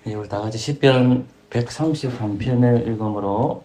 우리 다 같이 시편 133편을 읽음으로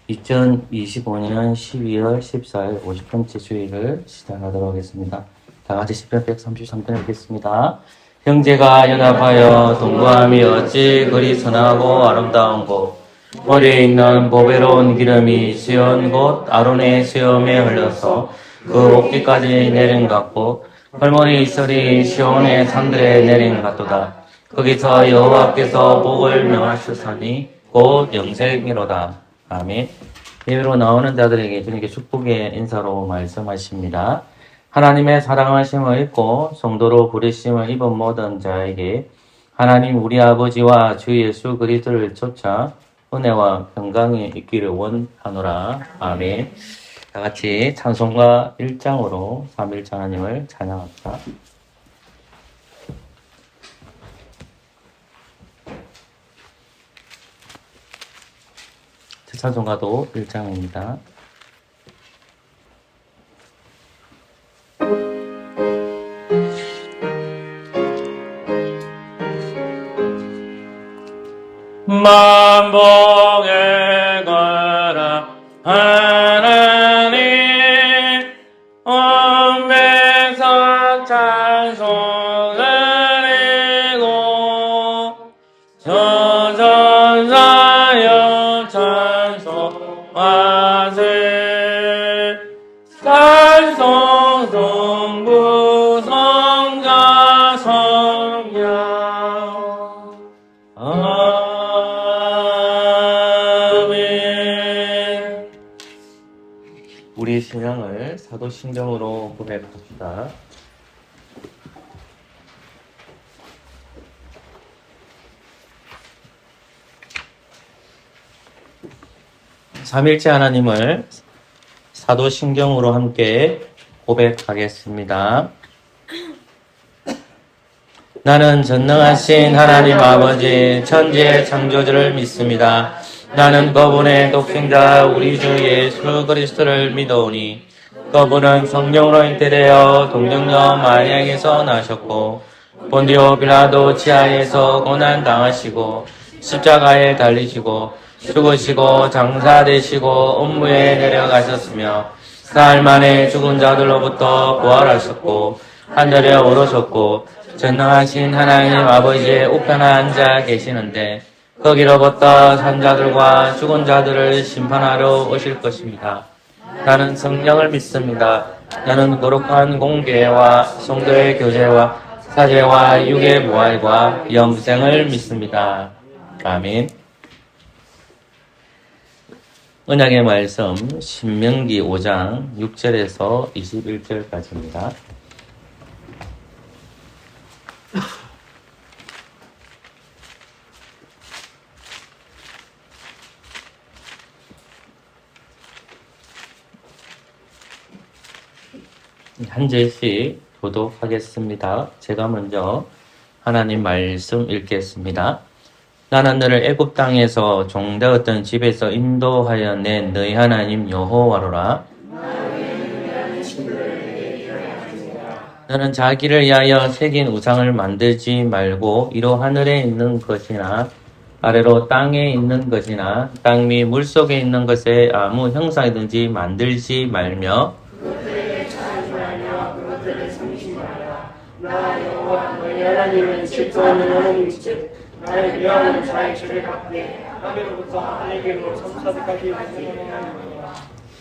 2025년 12월 14일 50번째 주일을 시작하도록 하겠습니다. 다 같이 시편 133편 읽겠습니다. 형제가 연합하여 동거함이 어찌 그리 선하고 아름다운고, 머리에 있는 보배로운 기름이 시온 곧 아론의 수염에 흘러서 그 어깨까지 내린 것 같고, 헐머니 이슬이 시온의 산들에 내린 것 같도다. 거기서 여호와께서 복을 명하셨으니 곧 영생이로다. 아멘. 예배로 나오는 자들에게 주님께 축복의 인사로 말씀하십니다. 하나님의 사랑하심을 입고 성도로 부르심을 입은 모든 자에게 하나님 우리 아버지와 주 예수 그리스도를 쫓아 은혜와 평강이 있기를 원하노라. 아멘. 다 같이 찬송가 1장으로 3일째 하나님을 찬양합시다. 찬송가도 1장입니다. 만복에 걸어 하나님 온 백성 찬송을 이고 저전사여 찬송하세 찬송 동부 성가 성령 아멘. 우리 신앙을 사도신경으로 고백합시다. 삼일째 하나님을 사도신경으로 함께 고백하겠습니다. 나는 전능하신 하나님 아버지 천지의 창조주를 믿습니다. 나는 그분의 독생자 우리 주 예수 그리스도를 믿어오니 그분은 성령으로 잉태되어 동정녀 마리아에게서 나셨고 본디오 빌라도 지하에서 고난당하시고 십자가에 달리시고 죽으시고 장사되시고 음부에 내려가셨으며 사흘 만에 죽은 자들로부터 부활하셨고 하늘에 오르셨고 전능하신 하나님 아버지의 우편에 앉아 계시는데 거기로부터 산 자들과 죽은 자들을 심판하러 오실 것입니다. 나는 성령을 믿습니다. 나는 거룩한 공교회와 성도의 교제와 사죄와 육의 부활과 영생을 믿습니다. 아멘. 언약의 말씀 신명기 5장 6절에서 21절까지입니다. 한 절씩 교독하겠습니다. 제가 먼저 하나님 말씀 읽겠습니다. 나는 너를 애굽 땅에서 종되었던 집에서 인도하여 낸 너희 하나님 여호와로라. 너는 자기를 위하여 새긴 우상을 만들지 말고 이로 하늘에 있는 것이나 아래로 땅에 있는 것이나 땅 위 물속에 있는 것에 아무 형상이든지 만들지 말며 그것들에게 차지 말며 그것들을 섬기지 말라. 나 여호와 너희 하나님은 질투하는 하나님이시되 나를 미워하는 자의 죄를 갚게 하늘로부터 하늘에게로 천사들까지 운행하느니라.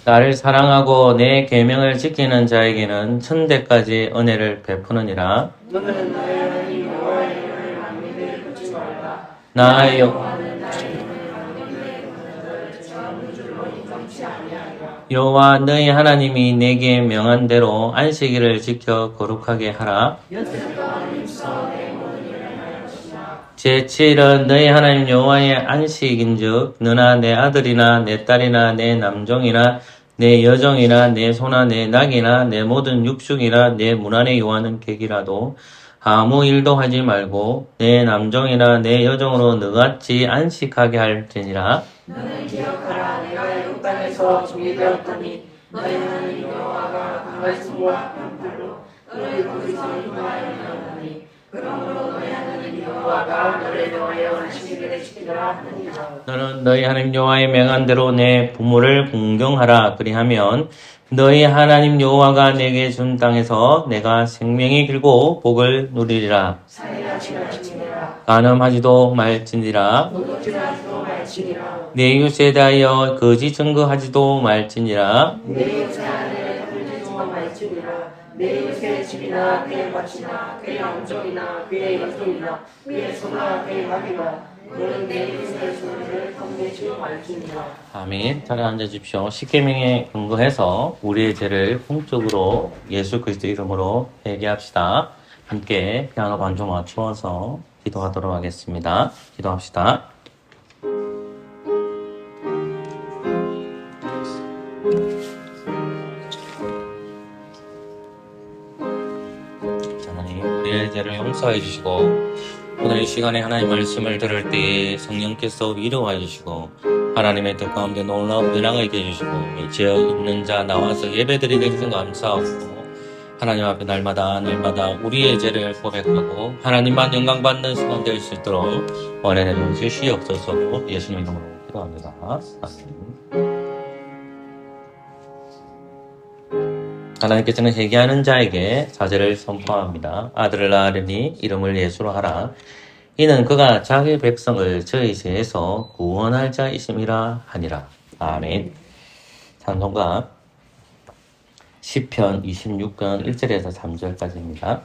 나를 사랑하고 내 계명을 지키는 자에게는 천대까지 은혜를 베푸느니라. 너는 너희 하나님 여호와의 이름을 만민들에 붙지 말라. 나 여호와는 나의 이름을 만민들에 붙는 자를 죄하는 줄로 인정치 아니하리라. 여호와 너희 하나님이 내게 명한 대로 안식일을 지켜 거룩하게 하라. 여태 동안 힘써 내 모든 일을 할 것이나 제7일은 너희 하나님 여호와의 안식인즉 너나 내 아들이나 내 딸이나 내 남종이나 내 여종이나 내 소나 내 낙이나 내 모든 육축이나 내 문안에 요하는 객이라도 아무 일도 하지 말고 내 남종이나 내 여종으로 너같이 안식하게 할지니라. 너는 기억하라. 내가 애굽 땅에서 종이 되었더니 너희 하나님 여호와가 강한 손과 큰 팔로 너를 거기서 인도하여 내었나니 그러므로 너희 하나님 여호와 여호와가 너를 명하여 안식일을 지키라 하느니라. 너는 너희 하나님 여호와의 명한 대로 내 부모를 공경하라. 그리하면 너희 하나님 여호와가 내게 준 땅에서 내가 생명이 길고 복을 누리리라. 살인하지 말지니라. 간음하지도 말지니라. 도둑질하지도 말지니라. 내 이웃에 대하여 거짓 증거하지도 말지니라. 내 이웃의 아내를 탐지도 말지니라. 내 이웃의 집이나 그의 밭이나 그의 암종이나 그의 연종이나 그의 소나 그의 나귀나 너는 내 이웃의 소리를 탐내지 말지니라. 아멘. 잘 앉아주십시오. 십계명에 근거해서 우리의 죄를 공적으로 예수 그리스도 이름으로 회개합시다. 함께 피아노 반주 맞추어서 기도하도록 하겠습니다. 기도합시다. 하나님, 우리의 죄를 용서해 주시고 오늘 이 시간에 하나님 말씀을 들을 때에 성령께서 위로해 주시고 하나님의 뜻 가운데 놀라운 변화가 있게 해주시고 죄 있는 자 나와서 예배드리게 해주신 거 감사하고 하나님 앞에 날마다 우리의 죄를 고백하고 하나님만 영광 받는 시간 될 수 있도록 원해내 주시옵소서. 예수님 이름으로 기도합니다. 아멘. 하나님께서는 회개하는 자에게 자제를 선포합니다. 아들을 낳으려니 이름을 예수로 하라. 이는 그가 자기 백성을 저희 죄에서 구원할 자이심이라 하니라. 아멘. 찬송가 시편 26편 1절에서 3절까지입니다.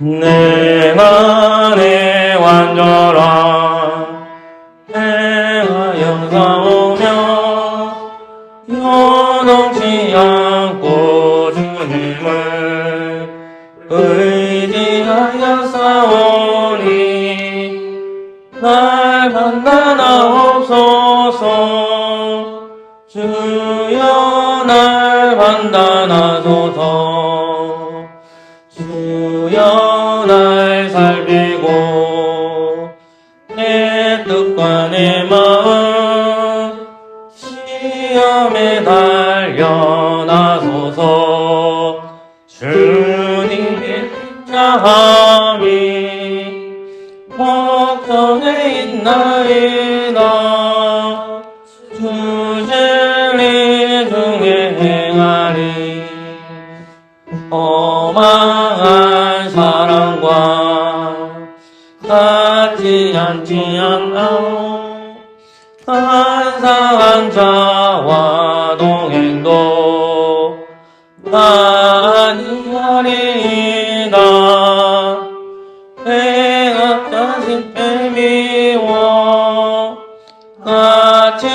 내가 내 완전한 내가 영사오며 여동치 않고 주님을 의지하여 싸우니 날 판단하옵소서. 주여 날 판단하소서. 주여 날 살피고 내 뜻과 내 마음 시험에 달려나소서. 주님의 자함이 목전에 있나이다. 주 진리 중에 행하리. 오망한 사랑과 같지 않지 않나오. 간사한 자와 동행도 아니하리이다. 내가까지 빼미워 같지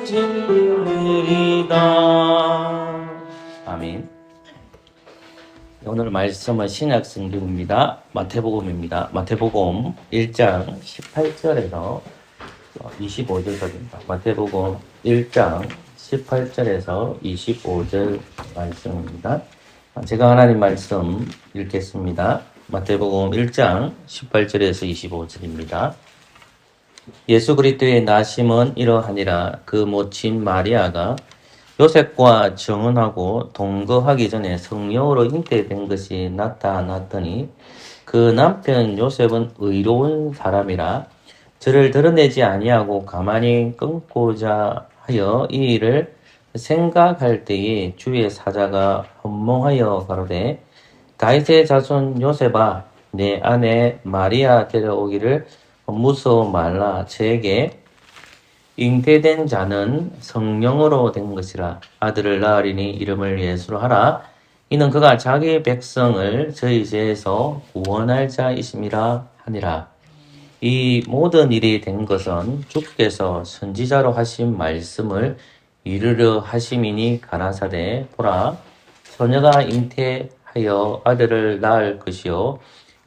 않지리이다. 아멘. 오늘 말씀은 신약 성경입니다. 마태복음입니다. 마태복음 1장 18절에서 25절까지입니다. 마태복음 1장 18절에서 25절 말씀입니다. 제가 하나님 말씀 읽겠습니다. 마태복음 1장 18절에서 25절입니다. 예수 그리스도의 나심은 이러하니라. 그 모친 마리아가 요셉과 정혼하고 동거하기 전에 성령으로 잉태된 것이 나타났더니 그 남편 요셉은 의로운 사람이라 저를 드러내지 아니하고 가만히 끊고자 하여 이 일을 생각할 때에 주의 사자가 헌몽하여 가로되 다윗의 자손 요셉아 내 아내 마리아 데려오기를 무서워 말라. 저에게 잉태된 자는 성령으로 된 것이라. 아들을 낳으리니 이름을 예수로 하라. 이는 그가 자기 백성을 저희 죄에서 구원할 자이심이라 하니라. 이 모든 일이 된 것은 주께서 선지자로 하신 말씀을 이루려 하심이니 가라사대 보라 소녀가 잉태하여 아들을 낳을 것이요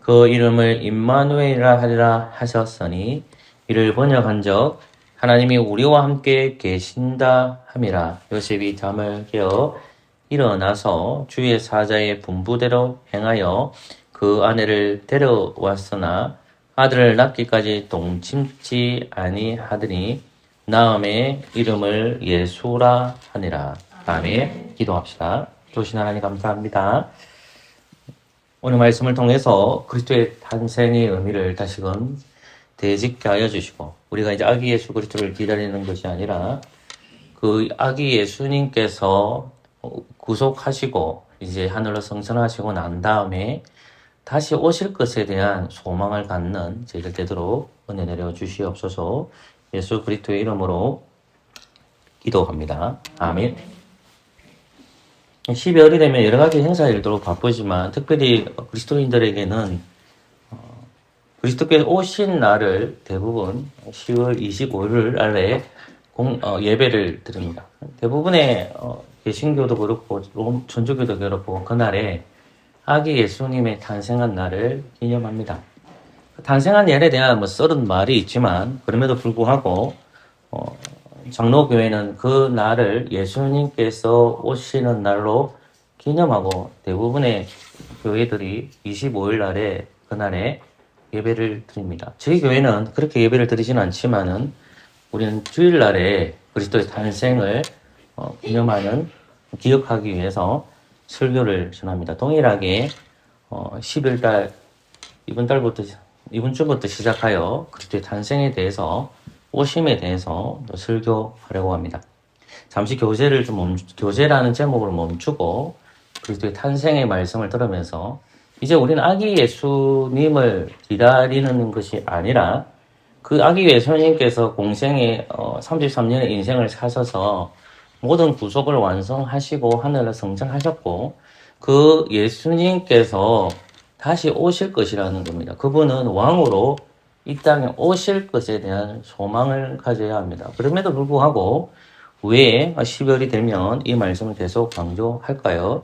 그 이름을 임마누엘이라 하리라 하셨으니 이를 번역한적 하나님이 우리와 함께 계신다 함이라. 요셉이 잠을 깨어 일어나서 주의 사자의 분부대로 행하여 그 아내를 데려왔으나 아들을 낳기까지 동침치 아니하더니 나음의 이름을 예수라 하니라. 다음에 기도합시다. 조신 하나님 감사합니다. 오늘 말씀을 통해서 그리스도의 탄생의 의미를 다시금 되짚게 하여 주시고, 우리가 이제 아기 예수 그리스도를 기다리는 것이 아니라 그 아기 예수님께서 구속하시고 이제 하늘로 승천하시고 난 다음에 다시 오실 것에 대한 소망을 갖는 저희들 되도록 은혜 내려 주시옵소서. 예수 그리스도의 이름으로 기도합니다. 아멘. 12월이 되면 여러 가지 행사일도 바쁘지만 특별히 그리스도인들에게는 그리스도께서 오신 날을 대부분 10월 25일 날에 예배를 드립니다. 대부분의 개신교도 그렇고 천주교도 그렇고 그날에 아기 예수님의 탄생한 날을 기념합니다. 탄생한 날에 대한 썰은 말이 있지만 그럼에도 불구하고 장로교회는 그 날을 예수님께서 오시는 날로 기념하고 대부분의 교회들이 25일 날에 그날에 예배를 드립니다. 저희 교회는 그렇게 예배를 드리지는 않지만은 우리는 주일날에 그리스도의 탄생을 기억하기 위해서 설교를 전합니다. 동일하게 11달 이번 주부터 시작하여 그리스도의 탄생에 대해서 오심에 대해서 설교하려고 합니다. 잠시 교제라는 제목을 멈추고 그리스도의 탄생의 말씀을 들으면서 이제 우리는 아기 예수님을 기다리는 것이 아니라 그 아기 예수님께서 공생의 33년의 인생을 사셔서 모든 구속을 완성하시고 하늘로 승천하셨고 그 예수님께서 다시 오실 것이라는 겁니다. 그분은 왕으로 이 땅에 오실 것에 대한 소망을 가져야 합니다. 그럼에도 불구하고 왜 12월이 되면 이 말씀을 계속 강조할까요?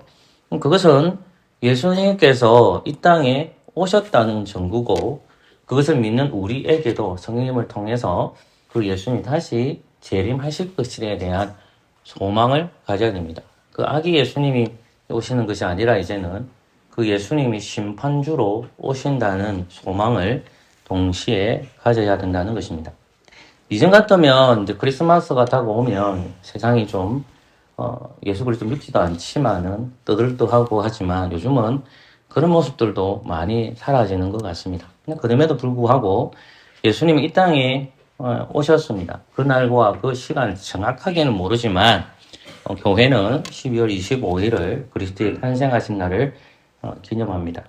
그것은 예수님께서 이 땅에 오셨다는 증거고 그것을 믿는 우리에게도 성령님을 통해서 그 예수님이 다시 재림하실 것에 대한 소망을 가져야 됩니다. 그 아기 예수님이 오시는 것이 아니라 이제는 그 예수님이 심판주로 오신다는 소망을 동시에 가져야 된다는 것입니다. 이전 같으면 이제 크리스마스가 다가오면 세상이 좀 예수 그리스도 믿지도 않지만은 떠들떠하고 하지만 요즘은 그런 모습들도 많이 사라지는 것 같습니다. 그럼에도 불구하고 예수님이 이 땅에 오셨습니다. 그날과 그 시간을 정확하게는 모르지만 교회는 12월 25일을 그리스도의 탄생하신 날을 기념합니다.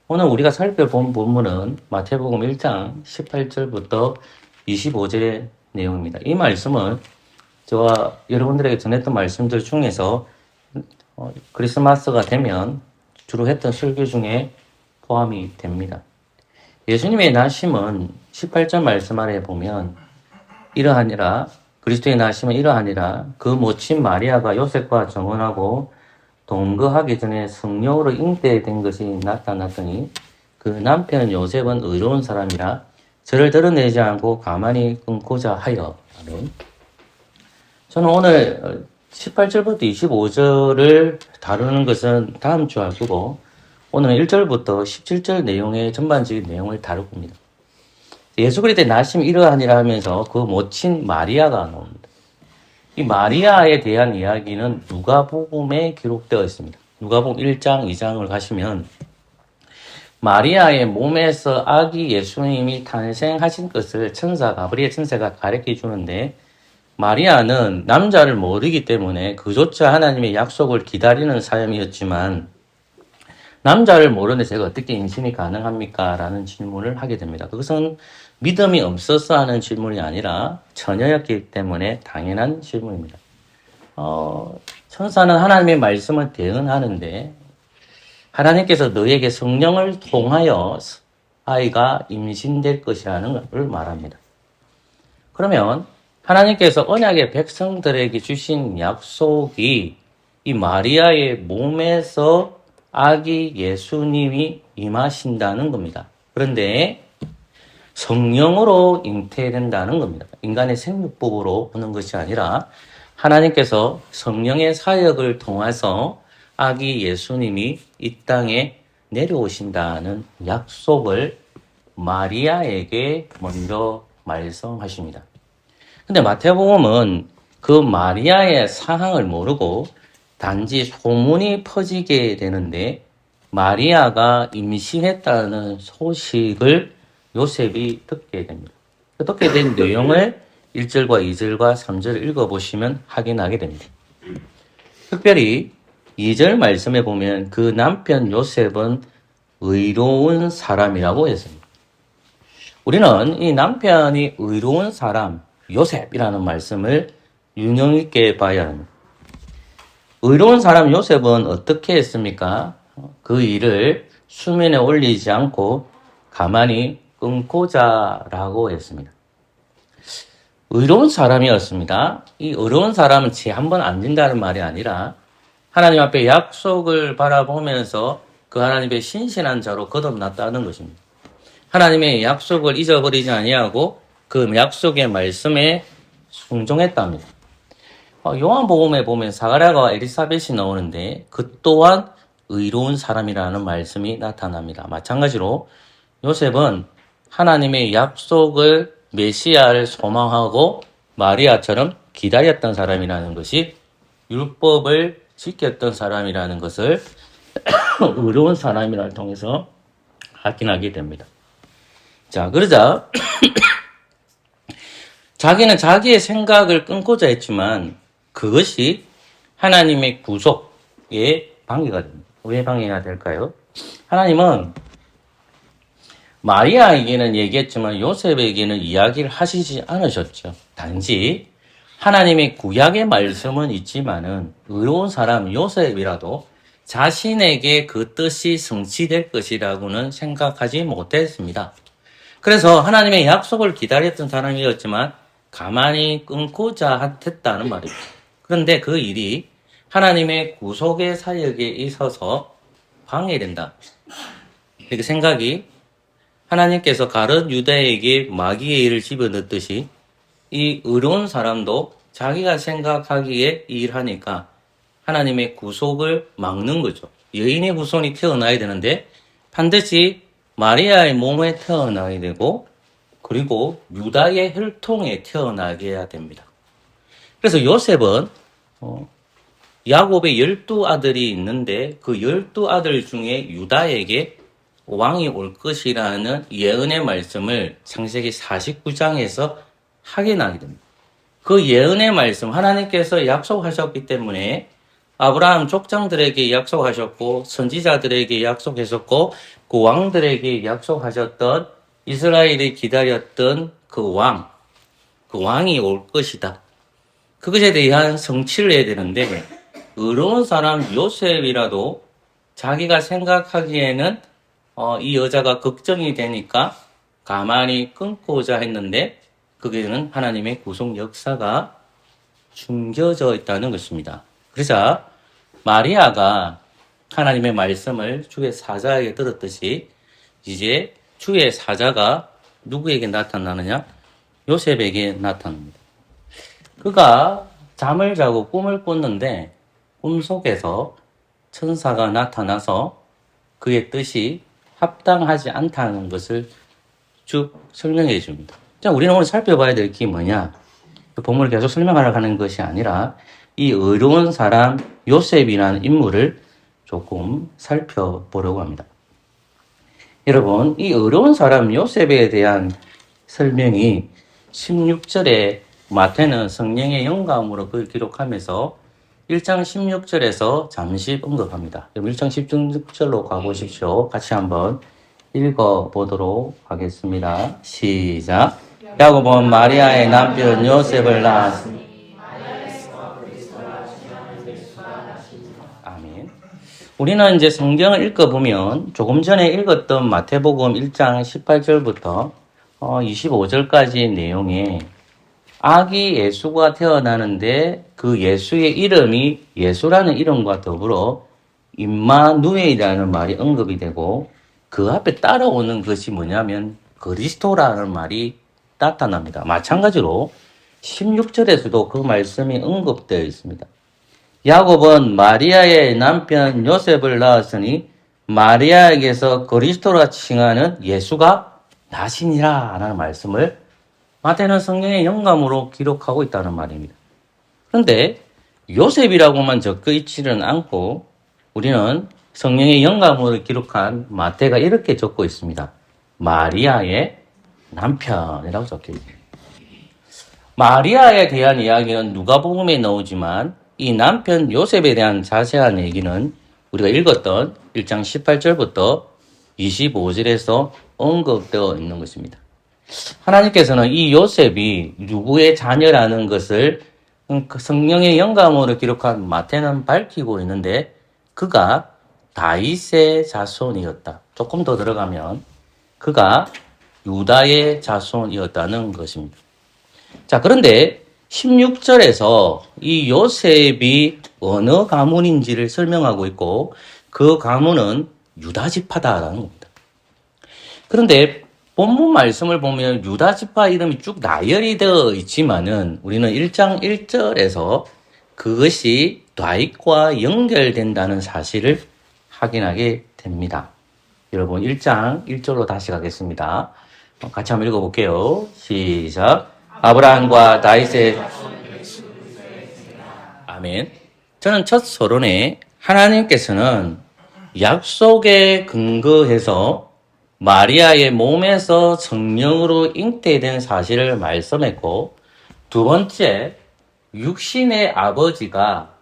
오늘 우리가 살펴본 본문은 마태복음 1장 18절부터 25절의 내용입니다. 이 말씀은 저와 여러분들에게 전했던 말씀들 중에서 크리스마스가 되면 주로 했던 설교 중에 포함이 됩니다. 예수님의 나심은 18절 말씀 아래 보면 이러하니라 그리스도의 나심은 이러하니라 그 모친 마리아가 요셉과 정혼하고 동거하기 전에 성령으로 잉태된 것이 나타났더니 그 남편 요셉은 의로운 사람이라 저를 드러내지 않고 가만히 끊고자 하여. 저는 오늘 18절부터 25절을 다루는 것은 다음 주 할 거고 오늘은 1절부터 17절 내용의 전반적인 내용을 다룰 겁니다. 예수 그리스도의 나심이 이러하니라 하면서 그 모친 마리아가 나옵니다. 이 마리아에 대한 이야기는 누가복음에 기록되어 있습니다. 누가복음 1장, 2장을 가시면 마리아의 몸에서 아기 예수님이 탄생하신 것을 가브리엘 천사가 가르쳐 주는데 마리아는 남자를 모르기 때문에 그조차 하나님의 약속을 기다리는 사람이었지만 남자를 모르는데 제가 어떻게 임신이 가능합니까? 라는 질문을 하게 됩니다. 그것은 믿음이 없어서 하는 질문이 아니라 처녀였기 때문에 당연한 질문입니다. 천사는 하나님의 말씀을 대언하는데 하나님께서 너에게 성령을 통하여 아이가 임신될 것이라는 걸 말합니다. 그러면 하나님께서 언약의 백성들에게 주신 약속이 이 마리아의 몸에서 아기 예수님이 임하신다는 겁니다. 그런데 성령으로 잉태된다는 겁니다. 인간의 생육법으로 오는 것이 아니라 하나님께서 성령의 사역을 통해서 아기 예수님이 이 땅에 내려오신다는 약속을 마리아에게 먼저 말씀하십니다. 근데 마태복음은 그 마리아의 상황을 모르고 단지 소문이 퍼지게 되는데 마리아가 임신했다는 소식을 요셉이 듣게 됩니다. 듣게 된 내용을 1절과 2절과 3절을 읽어보시면 확인하게 됩니다. 특별히 2절 말씀에 보면 그 남편 요셉은 의로운 사람이라고 했습니다. 우리는 이 남편이 의로운 사람, 요셉이라는 말씀을 유념 있게 봐야 합니다. 의로운 사람 요셉은 어떻게 했습니까? 그 일을 수면에 올리지 않고 가만히 끊고자라고 했습니다. 의로운 사람이었습니다. 이 의로운 사람은 죄 한 번 안 진다는 말이 아니라 하나님 앞에 약속을 바라보면서 그 하나님의 신실한 자로 거듭났다는 것입니다. 하나님의 약속을 잊어버리지 아니하고 그 약속의 말씀에 순종했답니다. 요한복음에 보면 사가랴와 엘리사벳이 나오는데 그 또한 의로운 사람이라는 말씀이 나타납니다. 마찬가지로 요셉은 하나님의 약속을 메시아를 소망하고 마리아처럼 기다렸던 사람이라는 것이 율법을 지켰던 사람이라는 것을 의로운 사람이라를 통해서 확인하게 됩니다. 자, 그러자 자기는 자기의 생각을 끊고자 했지만 그것이 하나님의 구속에 방해가 됩니다. 왜 방해가 될까요? 하나님은 마리아에게는 얘기했지만 요셉에게는 이야기를 하시지 않으셨죠. 단지 하나님의 구약의 말씀은 있지만은 의로운 사람 요셉이라도 자신에게 그 뜻이 성취될 것이라고는 생각하지 못했습니다. 그래서 하나님의 약속을 기다렸던 사람이었지만 가만히 끊고자 했다는 말입니다. 그런데 그 일이 하나님의 구속의 사역에 있어서 방해된다. 이렇게 생각이 하나님께서 가룟 유다에게 마귀의 일을 집어넣듯이 이 의로운 사람도 자기가 생각하기에 일하니까 하나님의 구속을 막는 거죠. 여인의 후손이 태어나야 되는데 반드시 마리아의 몸에 태어나야 되고 그리고 유다의 혈통에 태어나게 해야 됩니다. 그래서 요셉은 야곱의 12아들이 있는데 그 12아들 중에 유다에게 왕이 올 것이라는 예언의 말씀을 창세기 49장에서 확인하게 됩니다. 그 예언의 말씀, 하나님께서 약속하셨기 때문에 아브라함 족장들에게 약속하셨고 선지자들에게 약속하셨고 그 왕들에게 약속하셨던 이스라엘이 기다렸던 그 왕이 올 것이다. 그것에 대한 성취를 해야 되는데 의로운 사람 요셉이라도 자기가 생각하기에는 이 여자가 걱정이 되니까 가만히 끊고자 했는데 거기에는 하나님의 구속 역사가 숨겨져 있다는 것입니다. 그래서 마리아가 하나님의 말씀을 주의 사자에게 들었듯이 이제 주의 사자가 누구에게 나타나느냐? 요셉에게 나타납니다. 그가 잠을 자고 꿈을 꿨는데 꿈속에서 천사가 나타나서 그의 뜻이 합당하지 않다는 것을 쭉 설명해 줍니다. 자, 우리는 오늘 살펴봐야 될 게 뭐냐? 본문을 계속 설명하려고 하는 것이 아니라 이 의로운 사람 요셉이라는 인물을 조금 살펴보려고 합니다. 여러분, 이 의로운 사람 요셉에 대한 설명이 16절에 마태는 성령의 영감으로 그걸 기록하면서 1장 16절에서 잠시 언급합니다. 1장 16절로 가보십시오. 같이 한번 읽어보도록 하겠습니다. 시작. 야곱은 마리아의 남편 요셉을 낳았으니 아멘. 우리는 이제 성경을 읽어보면 조금 전에 읽었던 마태복음 1장 18절부터 25절까지 내용에 아기 예수가 태어나는데 그 예수의 이름이 예수라는 이름과 더불어 임마누엘이라는 말이 언급이 되고 그 앞에 따라오는 것이 뭐냐면 그리스도라는 말이 나타납니다. 마찬가지로 16절에서도 그 말씀이 언급되어 있습니다. 야곱은 마리아의 남편 요셉을 낳았으니 마리아에게서 그리스도라 칭하는 예수가 나시니라 라는 말씀을 마태는 성령의 영감으로 기록하고 있다는 말입니다. 그런데 요셉이라고만 적혀 있지는 않고 우리는 성령의 영감으로 기록한 마태가 이렇게 적고 있습니다. 마리아의 남편이라고 적혀 있습니다. 마리아에 대한 이야기는 누가복음에 나오지만 이 남편 요셉에 대한 자세한 얘기는 우리가 읽었던 1장 18절부터 25절에서 언급되어 있는 것입니다. 하나님께서는 이 요셉이 누구의 자녀라는 것을 성령의 영감으로 기록한 마태는 밝히고 있는데 그가 다윗의 자손이었다. 조금 더 들어가면 그가 유다의 자손이었다는 것입니다. 자, 그런데 16절에서 이 요셉이 어느 가문인지를 설명하고 있고 그 가문은 유다지파다라는 겁니다. 그런데 본문 말씀을 보면 유다지파 이름이 쭉 나열이 되어 있지만은 우리는 1장 1절에서 그것이 다윗과 연결된다는 사실을 확인하게 됩니다. 여러분 1장 1절로 다시 가겠습니다. 같이 한번 읽어볼게요. 시작. 아브라함과 다윗의 아멘. 저는 첫 서론에 하나님께서는 약속에 근거해서 마리아의 몸에서 성령으로 잉태된 사실을 말씀했고 두 번째 육신의 아버지가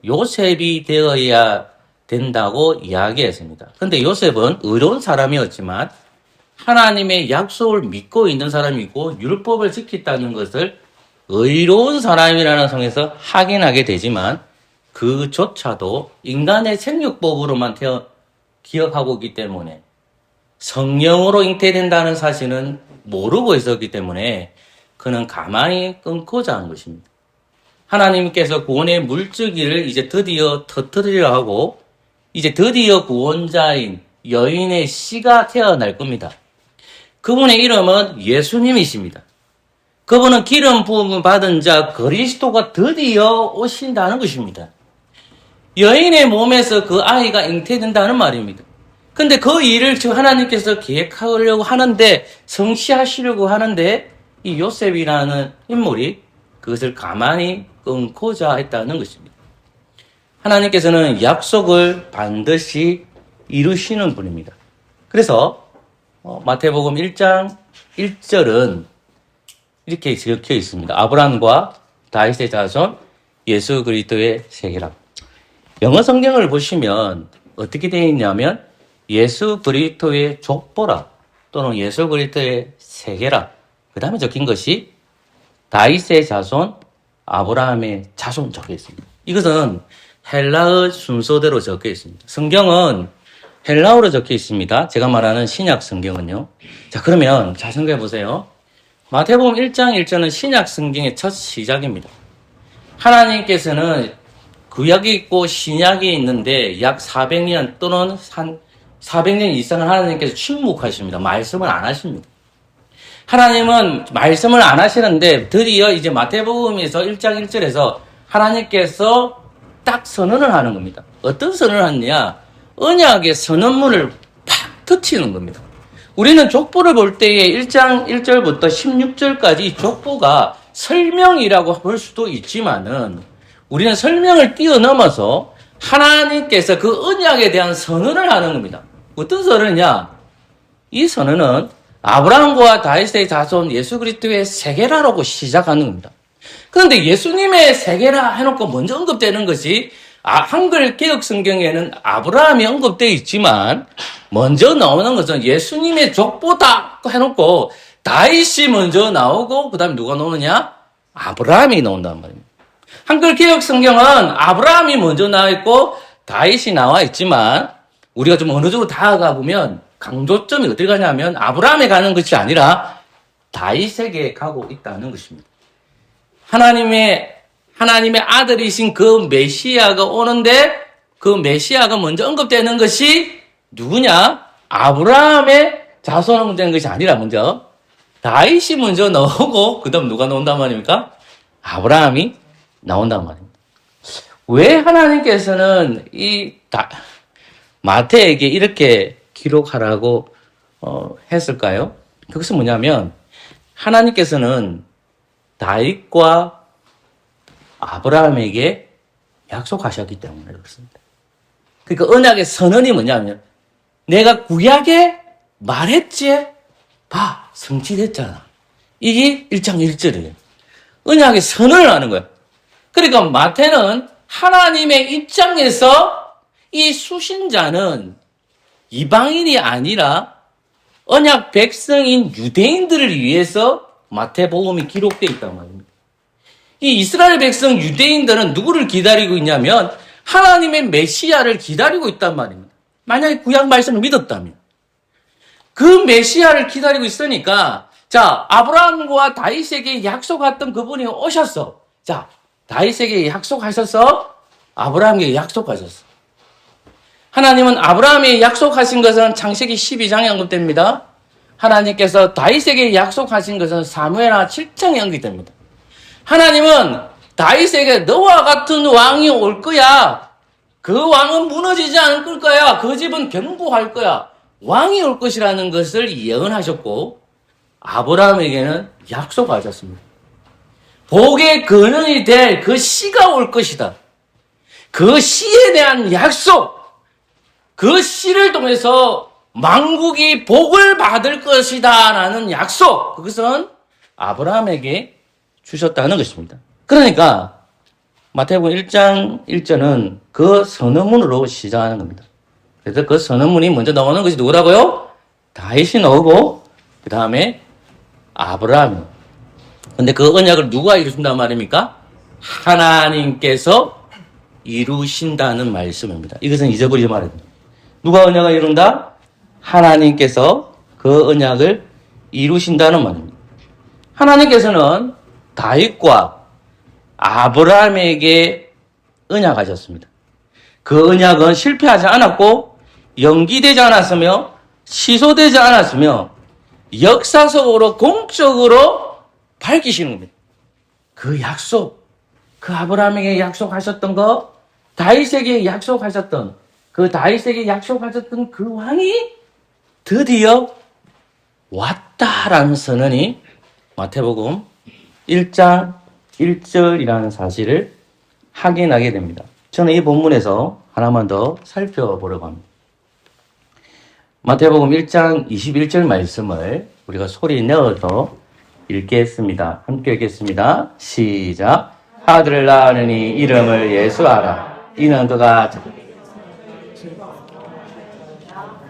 요셉이 되어야 된다고 이야기했습니다. 그런데 요셉은 의로운 사람이었지만 하나님의 약속을 믿고 있는 사람이고 율법을 지켰다는 것을 의로운 사람이라는 성에서 확인하게 되지만 그조차도 인간의 생육법으로만 기억하고 있기 때문에 성령으로 잉태된다는 사실은 모르고 있었기 때문에 그는 가만히 끊고자 한 것입니다. 하나님께서 구원의 물줄기를 이제 드디어 터뜨리려 하고 이제 드디어 구원자인 여인의 씨가 태어날 겁니다. 그분의 이름은 예수님이십니다. 그분은 기름 부음을 받은 자 그리스도가 드디어 오신다는 것입니다. 여인의 몸에서 그 아이가 잉태된다는 말입니다. 근데 그 일을 지금 하나님께서 계획하려고 하는데 성취하시려고 하는데 이 요셉이라는 인물이 그것을 가만히 끊고자 했다는 것입니다. 하나님께서는 약속을 반드시 이루시는 분입니다. 그래서 마태복음 1장 1절은 이렇게 적혀 있습니다. 아브라함과 다윗의 자손 예수 그리스도의 세계라. 영어 성경을 보시면 어떻게 되어 있냐면 예수 그리스도의 족보라 또는 예수 그리스도의 세계라. 그 다음에 적힌 것이 다윗의 자손, 아브라함의 자손 적혀 있습니다. 이것은 헬라어 순서대로 적혀 있습니다. 성경은 헬라어로 적혀 있습니다. 제가 말하는 신약 성경은요. 자, 그러면 잘 생각해 보세요. 마태복음 1장 1절은 신약 성경의 첫 시작입니다. 하나님께서는 구약이 있고 신약이 있는데 약 400년 또는 400년 이상을 하나님께서 침묵하십니다. 말씀을 안 하십니다. 하나님은 말씀을 안 하시는데 드디어 이제 마태복음에서 1장 1절에서 하나님께서 딱 선언을 하는 겁니다. 어떤 선언을 하느냐? 언약의 선언문을 팍 터치는 겁니다. 우리는 족보를 볼 때에 1장 1절부터 16절까지 이 족보가 설명이라고 볼 수도 있지만은 우리는 설명을 뛰어넘어서 하나님께서 그 언약에 대한 선언을 하는 겁니다. 어떤 선언이냐? 이 선언은 아브라함과 다윗의 자손 예수 그리스도의 세계라라고 시작하는 겁니다. 그런데 예수님의 세계라 해놓고 먼저 언급되는 것이 한글 개혁 성경에는 아브라함이 언급되어 있지만 먼저 나오는 것은 예수님의 족보다 해놓고 다윗이 먼저 나오고 그 다음에 누가 나오느냐? 아브라함이 나온단 말입니다. 한글 개혁 성경은 아브라함이 먼저 나와 있고 다윗이 나와 있지만 우리가 좀 어느 정도 다가가 보면 강조점이 어디 가냐면 아브라함에 가는 것이 아니라 다윗에게 가고 있다는 것입니다. 하나님의 아들이신 그 메시아가 오는데 그 메시아가 먼저 언급되는 것이 누구냐? 아브라함의 자손으로 된 것이 아니라 먼저 다윗이 먼저 나오고 그 다음 누가 나온단 말입니까? 아브라함이 나온단 말입니다. 왜 하나님께서는 마태에게 이렇게 기록하라고 했을까요? 그것은 뭐냐면 하나님께서는 다윗과 아브라함에게 약속하셨기 때문에 그렇습니다. 그러니까 언약의 선언이 뭐냐면 내가 구약에 말했지? 봐, 성취됐잖아. 이게 1장 1절이에요. 언약의 선언을 하는 거예요. 그러니까 마태는 하나님의 입장에서 이 수신자는 이방인이 아니라 언약 백성인 유대인들을 위해서 마태복음이 기록되어 있단 말입니다. 이 이스라엘 백성 유대인들은 누구를 기다리고 있냐면 하나님의 메시아를 기다리고 있단 말입니다. 만약에 구약 말씀을 믿었다면. 그 메시아를 기다리고 있으니까 자, 아브라함과 다윗에게 약속했던 그분이 오셨어. 자, 다윗에게 약속하셔서 아브라함에게 약속하셨어. 하나님은 아브라함에게 약속하신 것은 창세기 12장에 언급됩니다. 하나님께서 다윗에게 약속하신 것은 사무엘하 7장에 언급됩니다. 하나님은 다윗에게 너와 같은 왕이 올 거야. 그 왕은 무너지지 않을 거야. 그 집은 견고할 거야. 왕이 올 것이라는 것을 예언하셨고 아브라함에게는 약속하셨습니다. 복의 근원이 될 그 씨가 올 것이다. 그 씨에 대한 약속, 그 씨를 통해서 만국이 복을 받을 것이다 라는 약속, 그것은 아브라함에게 주셨다는 것입니다. 그러니까 마태복음 1장 1절은 그 선언문으로 시작하는 겁니다. 그래서 그 선언문이 먼저 나오는 것이 누구라고요? 다윗이 나오고 그 다음에 아브라함이. 근데 그 언약을 누가 이루신단 말입니까? 하나님께서 이루신다는 말씀입니다. 이것은 잊어버리지 말아야 됩니다. 누가 언약을 이룬다? 하나님께서 그 언약을 이루신다는 말입니다. 하나님께서는 다윗과 아브라함에게 언약하셨습니다. 그 언약은 실패하지 않았고 연기되지 않았으며 취소되지 않았으며 역사적으로 공적으로 밝히시는 겁니다. 그 약속, 그 아브라함에게 약속하셨던 거, 다윗에게 약속하셨던 그 왕이 드디어 왔다라는 선언이 마태복음 1장 1절이라는 사실을 확인하게 됩니다. 저는 이 본문에서 하나만 더 살펴보려고 합니다. 마태복음 1장 21절 말씀을 우리가 소리 내어서 읽겠습니다. 함께 읽겠습니다. 시작. 아들을 낳으니 이름을 예수하라. 이는 그가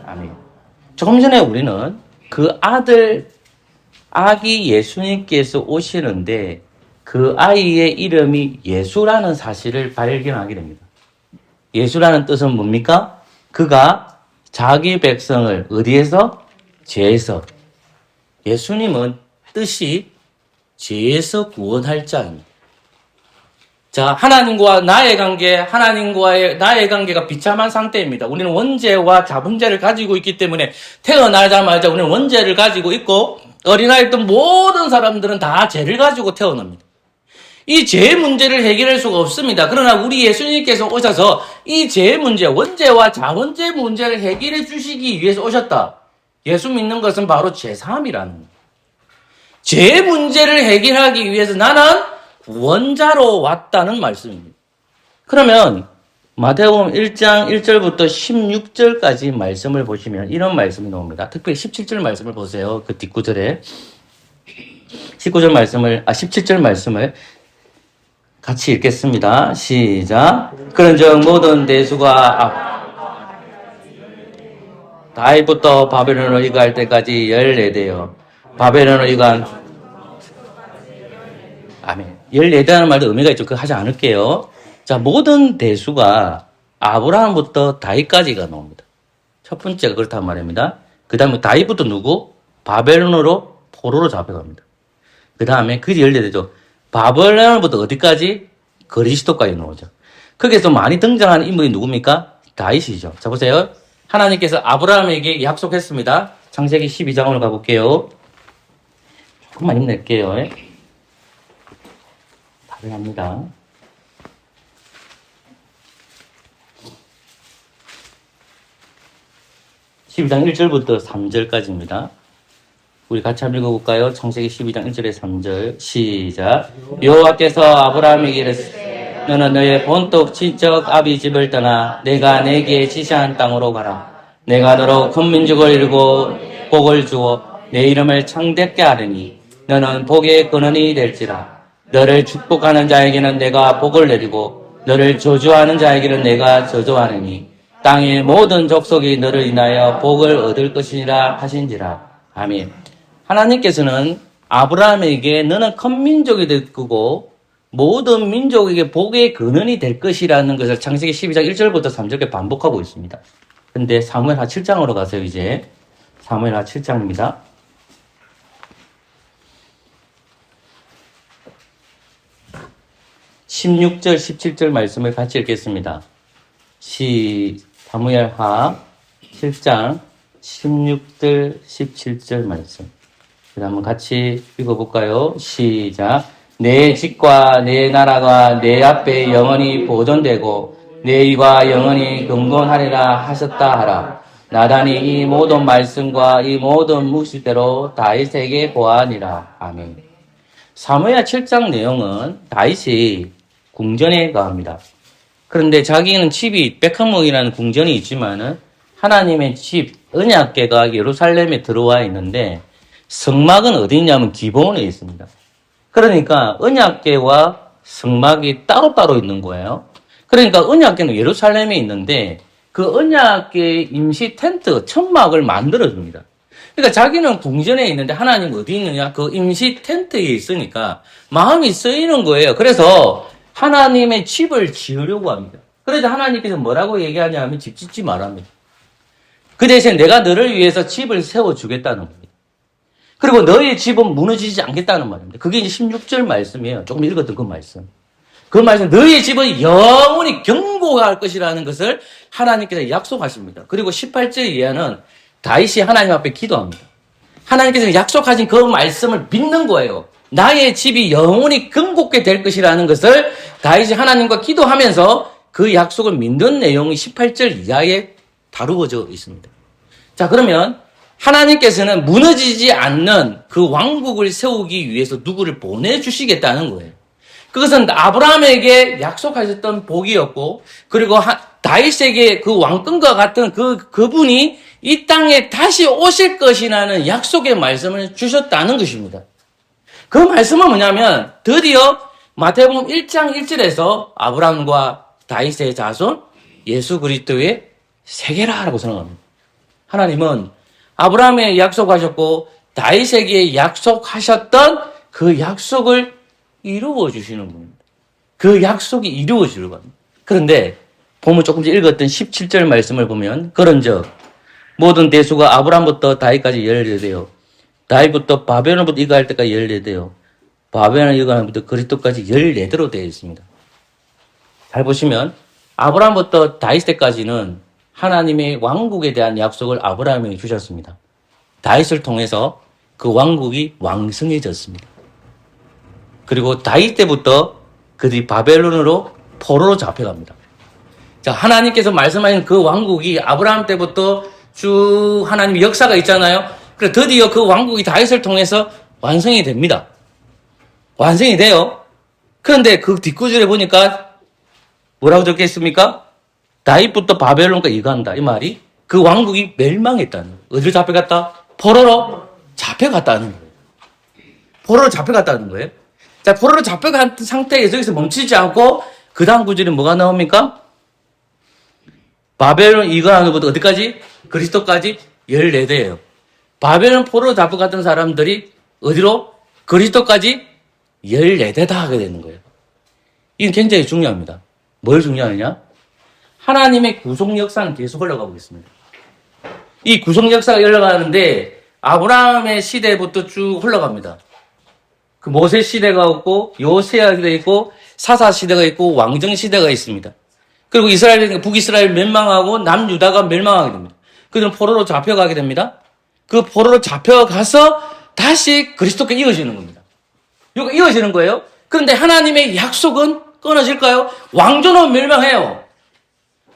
아멘. 조금 전에 우리는 그 아기 예수님께서 오시는데 그 아이의 이름이 예수라는 사실을 발견하게 됩니다. 예수라는 뜻은 뭡니까? 그가 자기 백성을 어디에서? 죄에서. 예수님은 뜻이 죄에서 구원할 자입니다. 자, 하나님과 나의 관계가 비참한 상태입니다. 우리는 원죄와 자본죄를 가지고 있기 때문에 태어나자마자 우리는 원죄를 가지고 있고 어린아이 때 모든 사람들은 다 죄를 가지고 태어납니다. 이 죄 문제를 해결할 수가 없습니다. 그러나 우리 예수님께서 오셔서 이 죄 문제, 원죄와 자원죄 문제를 해결해 주시기 위해서 오셨다. 예수 믿는 것은 바로 죄사함이라는 거예요. 죄 문제를 해결하기 위해서 나는 원자로 왔다는 말씀입니다. 그러면 마태복음 1장 1절부터 16절까지 말씀을 보시면 이런 말씀이 나옵니다. 특별히 17절 말씀을 보세요. 그 뒷구절에 17절 말씀을 같이 읽겠습니다. 시작. 그런즉 모든 대수가 다윗부터 바벨론으로 이갈 때까지 14대요. 바벨론으로 이간 아멘. 14대라는 말도 의미가 있죠. 그거 하지 않을게요. 자, 모든 대수가 아브라함부터 다윗까지가 나옵니다. 첫 번째가 그렇단 말입니다. 그 다음에 다윗부터 누구? 바벨론으로 포로로 잡혀갑니다. 그 다음에 그게 14대죠. 바벨론부터 어디까지? 그리스도까지 나오죠. 거기에서 많이 등장하는 인물이 누굽니까? 다윗이죠. 자, 보세요. 하나님께서 아브라함에게 약속했습니다. 창세기 12장으로 가볼게요. 조금만 힘낼게요. 답을 합니다. 12장 1절부터 3절까지입니다. 우리 같이 한번 읽어볼까요? 창세기 12장 1절에 3절 시작. 여호와께서 아브라함에게 이르시되 너는 너의 본토 친척 아비 집을 떠나 내가 내게 지시한 땅으로 가라. 내가 너로 큰 민족을 이루고 복을 주어 내 이름을 창대케 하리니 너는 복의 근원이 될지라. 너를 축복하는 자에게는 내가 복을 내리고 너를 저주하는 자에게는 내가 저주하느니 땅의 모든 족속이 너를 인하여 복을 얻을 것이니라 하신지라. 아멘. 하나님께서는 아브라함에게 너는 큰 민족이 될 거고 모든 민족에게 복의 근원이 될 것이라는 것을 창세기 12장 1절부터 3절까지 반복하고 있습니다. 근데 사무엘하 7장으로 가세요. 이제 사무엘하 7장입니다. 16절, 17절 말씀을 같이 읽겠습니다. 사무엘하 7장 16절, 17절 말씀. 한번 같이 읽어볼까요? 시작. 내 집과 내 나라가 내 앞에 영원히 보존되고 내 위가 영원히 경건하리라 하셨다 하라. 나단이 이 모든 말씀과 이 모든 묵시대로 다윗에게 보아하니라. 아멘. 사무엘 7장 내용은 다윗이 궁전에 가합니다. 그런데 자기는 집이 백합목이라는 궁전이 있지만은 하나님의 집 언약궤가 예루살렘에 들어와 있는데 성막은 어디 있냐면 기본에 있습니다. 그러니까 언약궤와 성막이 따로따로 있는 거예요. 그러니까 언약궤는 예루살렘에 있는데 그 언약궤 임시 텐트, 천막을 만들어줍니다. 그러니까 자기는 궁전에 있는데 하나님 어디 있느냐? 그 임시 텐트에 있으니까 마음이 쓰이는 거예요. 그래서 하나님의 집을 지으려고 합니다. 그래서 하나님께서 뭐라고 얘기하냐면 집 짓지 말랍니다. 그 대신 내가 너를 위해서 집을 세워주겠다는 겁니다. 그리고 너의 집은 무너지지 않겠다는 말입니다. 그게 이제 16절 말씀이에요. 조금 읽었던 그 말씀. 그 말씀, 너의 집은 영원히 견고할 것이라는 것을 하나님께서 약속하십니다. 그리고 18절 이하는 다윗이 하나님 앞에 기도합니다. 하나님께서 약속하신 그 말씀을 믿는 거예요. 나의 집이 영원히 견고하게 될 것이라는 것을 다윗이 하나님과 기도하면서 그 약속을 믿는 내용이 18절 이하에 다루어져 있습니다. 자, 그러면 하나님께서는 무너지지 않는 그 왕국을 세우기 위해서 누구를 보내주시겠다는 거예요. 그것은 아브라함에게 약속하셨던 복이었고, 그리고 다윗에게 그 왕권과 같은 그분이 이 땅에 다시 오실 것이라는 약속의 말씀을 주셨다는 것입니다. 그 말씀은 뭐냐면 드디어 마태복음 1장 1절에서 아브라함과 다윗의 자손 예수 그리스도의 세계라고 선언합니다. 하나님은 아브라함에 약속하셨고 다윗에게 약속하셨던 그 약속을 이루어 주시는 분입니다. 그 약속이 이루어지려고 합니다. 그런데 보면 조금씩 읽었던 17절 말씀을 보면 그런즉 모든 대수가 아브라함부터 다윗까지 14대요. 다윗부터 바벨론부터 이거할 때까지 14대요. 바벨론 이거할부터 그리스도까지 14대로 되어 있습니다. 잘 보시면 아브라함부터 다윗 때까지는 하나님의 왕국에 대한 약속을 아브라함에게 주셨습니다. 다윗을 통해서 그 왕국이 왕성해졌습니다. 그리고 다윗 때부터 그들이 바벨론으로 포로로 잡혀갑니다. 자, 하나님께서 말씀하신 그 왕국이 아브라함 때부터 쭉 하나님의 역사가 있잖아요. 그래서 드디어 그 왕국이 다윗을 통해서 완성이 됩니다. 완성이 돼요. 그런데 그 뒷구절에 보니까 뭐라고 적혀 있습니까? 다윗부터 바벨론까지 이간다. 이 말이 그 왕국이 멸망했다는 거예요. 어디로 잡혀갔다? 포로로 잡혀갔다는 거예요. 포로로 잡혀갔다는 거예요. 자, 포로로 잡혀간 상태에서 여기서 멈추지 않고 그 다음 구절에 뭐가 나옵니까? 바벨론 이간하는 것부터 어디까지? 그리스도까지 14대예요. 바벨론 포로로 잡혀갔던 사람들이 어디로? 그리스도까지 14대다 하게 되는 거예요. 이건 굉장히 중요합니다. 뭘 중요하느냐? 하나님의 구속 역사는 계속 흘러가고 있습니다. 이 구속 역사가 흘러가는데 아브라함의 시대부터 쭉 흘러갑니다. 그 모세 시대가 있고 요세아 시대가 있고 사사 시대가 있고 왕정 시대가 있습니다. 그리고 이스라엘 북이스라엘 멸망하고 남유다가 멸망하게 됩니다. 그들은 포로로 잡혀가게 됩니다. 그 포로로 잡혀가서 다시 그리스도께 이어지는 겁니다. 이거 이어지는 거예요. 그런데 하나님의 약속은 끊어질까요? 왕조는 멸망해요.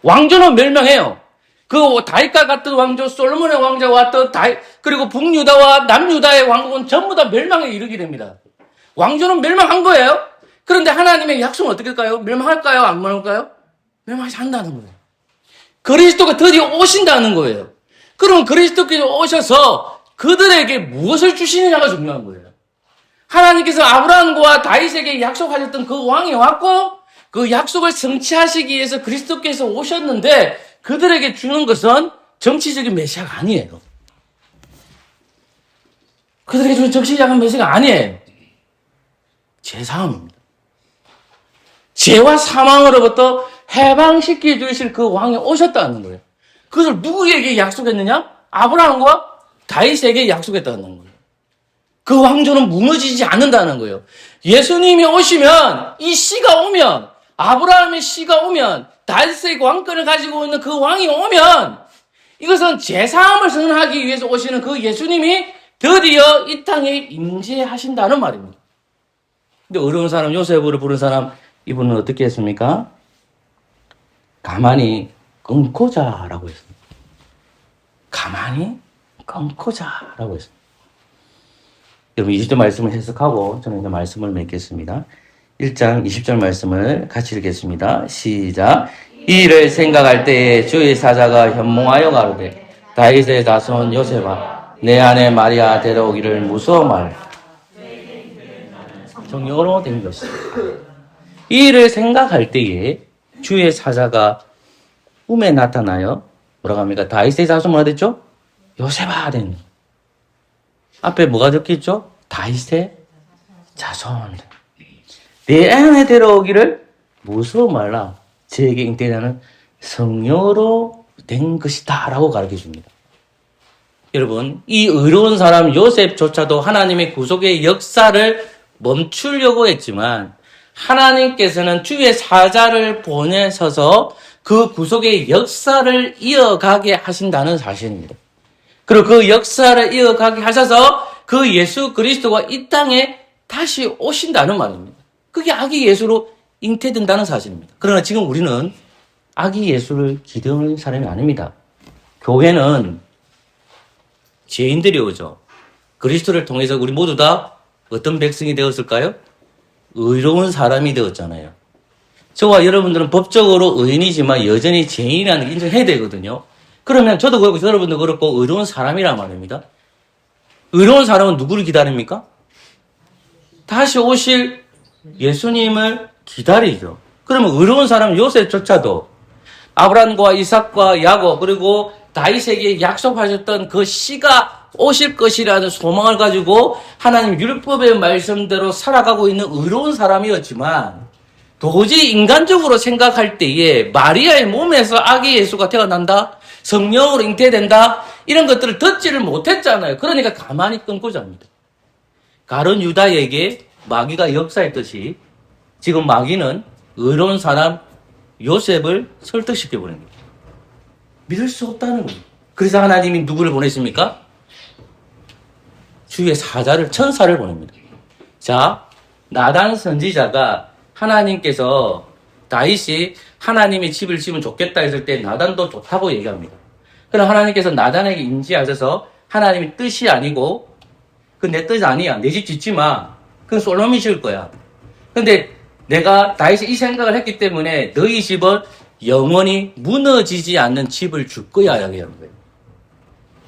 왕조는 멸망해요. 그 다윗과 같은 왕조, 솔로몬의 왕자와 같은 그리고 북유다와 남유다의 왕국은 전부 다 멸망에 이르게 됩니다. 왕조는 멸망한 거예요. 그런데 하나님의 약속은 어떻게 할까요? 멸망할까요? 안 멸망할까요? 멸망하지 않는다는 거예요. 그리스도가 드디어 오신다는 거예요. 그럼 그리스도께서 오셔서 그들에게 무엇을 주시느냐가 중요한 거예요. 하나님께서 아브라함과 다윗에게 약속하셨던 그 왕이 왔고 그 약속을 성취하시기 위해서 그리스도께서 오셨는데 그들에게 주는 것은 정치적인 메시아가 아니에요. 그들에게 주는 정치적인 메시아가 아니에요. 제사함입니다. 죄와 사망으로부터 해방시켜 주실 그 왕이 오셨다는 거예요. 그것을 누구에게 약속했느냐? 아브라함과 다윗에게 약속했다는 거예요. 그 왕조는 무너지지 않는다는 거예요. 예수님이 오시면, 이 씨가 오면, 아브라함의 씨가 오면, 다윗의 왕권을 가지고 있는 그 왕이 오면, 이것은 제사함을 선언하기 위해서 오시는 그 예수님이 드디어 이 땅에 임재하신다는 말입니다. 근데 어려운 사람, 요셉으로 부른 사람, 이분은 어떻게 했습니까? 가만히 끊고 자라고 했습니다. 가만히 끊고 자라고 했습니다. 여러분 20절 말씀을 해석하고 저는 이제 말씀을 맺겠습니다. 1장 20절 말씀을 같이 읽겠습니다. 시작. 이 일을 생각할 때에 주의 사자가 현몽하여 가로되 다윗의 자손 요셉아 내 아내 마리아 데려오기를 무서워 말라. 정령으로 된 것입니다. 이 일을 생각할 때에 주의 사자가 꿈에 나타나요. 뭐라고 합니까? 다윗의 자손 뭐라 됐죠? 요셉아 된. 앞에 뭐가 적혀있죠? 다윗의 자손. 내 아내 데려오기를 무서워 말라. 저에게 잉태자는 성녀로 된 것이다 라고 가르쳐줍니다. 여러분 이 의로운 사람 요셉조차도 하나님의 구속의 역사를 멈추려고 했지만 하나님께서는 주의 사자를 보내셔서 그 구속의 역사를 이어가게 하신다는 사실입니다. 그리고 그 역사를 이어가게 하셔서 그 예수 그리스도가 이 땅에 다시 오신다는 말입니다. 그게 아기 예수로 잉태된다는 사실입니다. 그러나 지금 우리는 아기 예수를 기대하는 사람이 아닙니다. 교회는 죄인들이 오죠. 그리스도를 통해서 우리 모두 다 어떤 백성이 되었을까요? 의로운 사람이 되었잖아요. 저와 여러분들은 법적으로 의인이지만 여전히 죄인이라는 걸 인정해야 되거든요. 그러면 저도 그렇고 여러분도 그렇고 의로운 사람이란 말입니다. 의로운 사람은 누구를 기다립니까? 다시 오실 예수님을 기다리죠. 그러면 의로운 사람 요셉조차도 아브라함과 이삭과 야곱 그리고 다윗에게 약속하셨던 그 씨가 오실 것이라는 소망을 가지고 하나님 율법의 말씀대로 살아가고 있는 의로운 사람이었지만 도저히 인간적으로 생각할 때에 마리아의 몸에서 아기 예수가 태어난다? 성령으로 잉태된다? 이런 것들을 듣지를 못했잖아요. 그러니까 가만히 끊고 잡니다. 가룟 유다에게 마귀가 역사했듯이 지금 마귀는 의로운 사람 요셉을 설득시켜버린 거예요. 믿을 수 없다는 거예요. 그래서 하나님이 누구를 보냈습니까? 주의 사자를, 천사를 보냅니다. 자, 나단 선지자가 하나님께서 다윗이 하나님의 집을 지으면 좋겠다 했을 때 나단도 좋다고 얘기합니다. 그럼 하나님께서 나단에게 인지하셔서 하나님의 뜻이 아니고 그 내 뜻이 아니야. 내 집 짓지 마. 그건 솔로몬이 지을 거야. 근데 내가 다윗이 이 생각을 했기 때문에 너희 집은 영원히 무너지지 않는 집을 줄 거야. 얘기하는 거예요.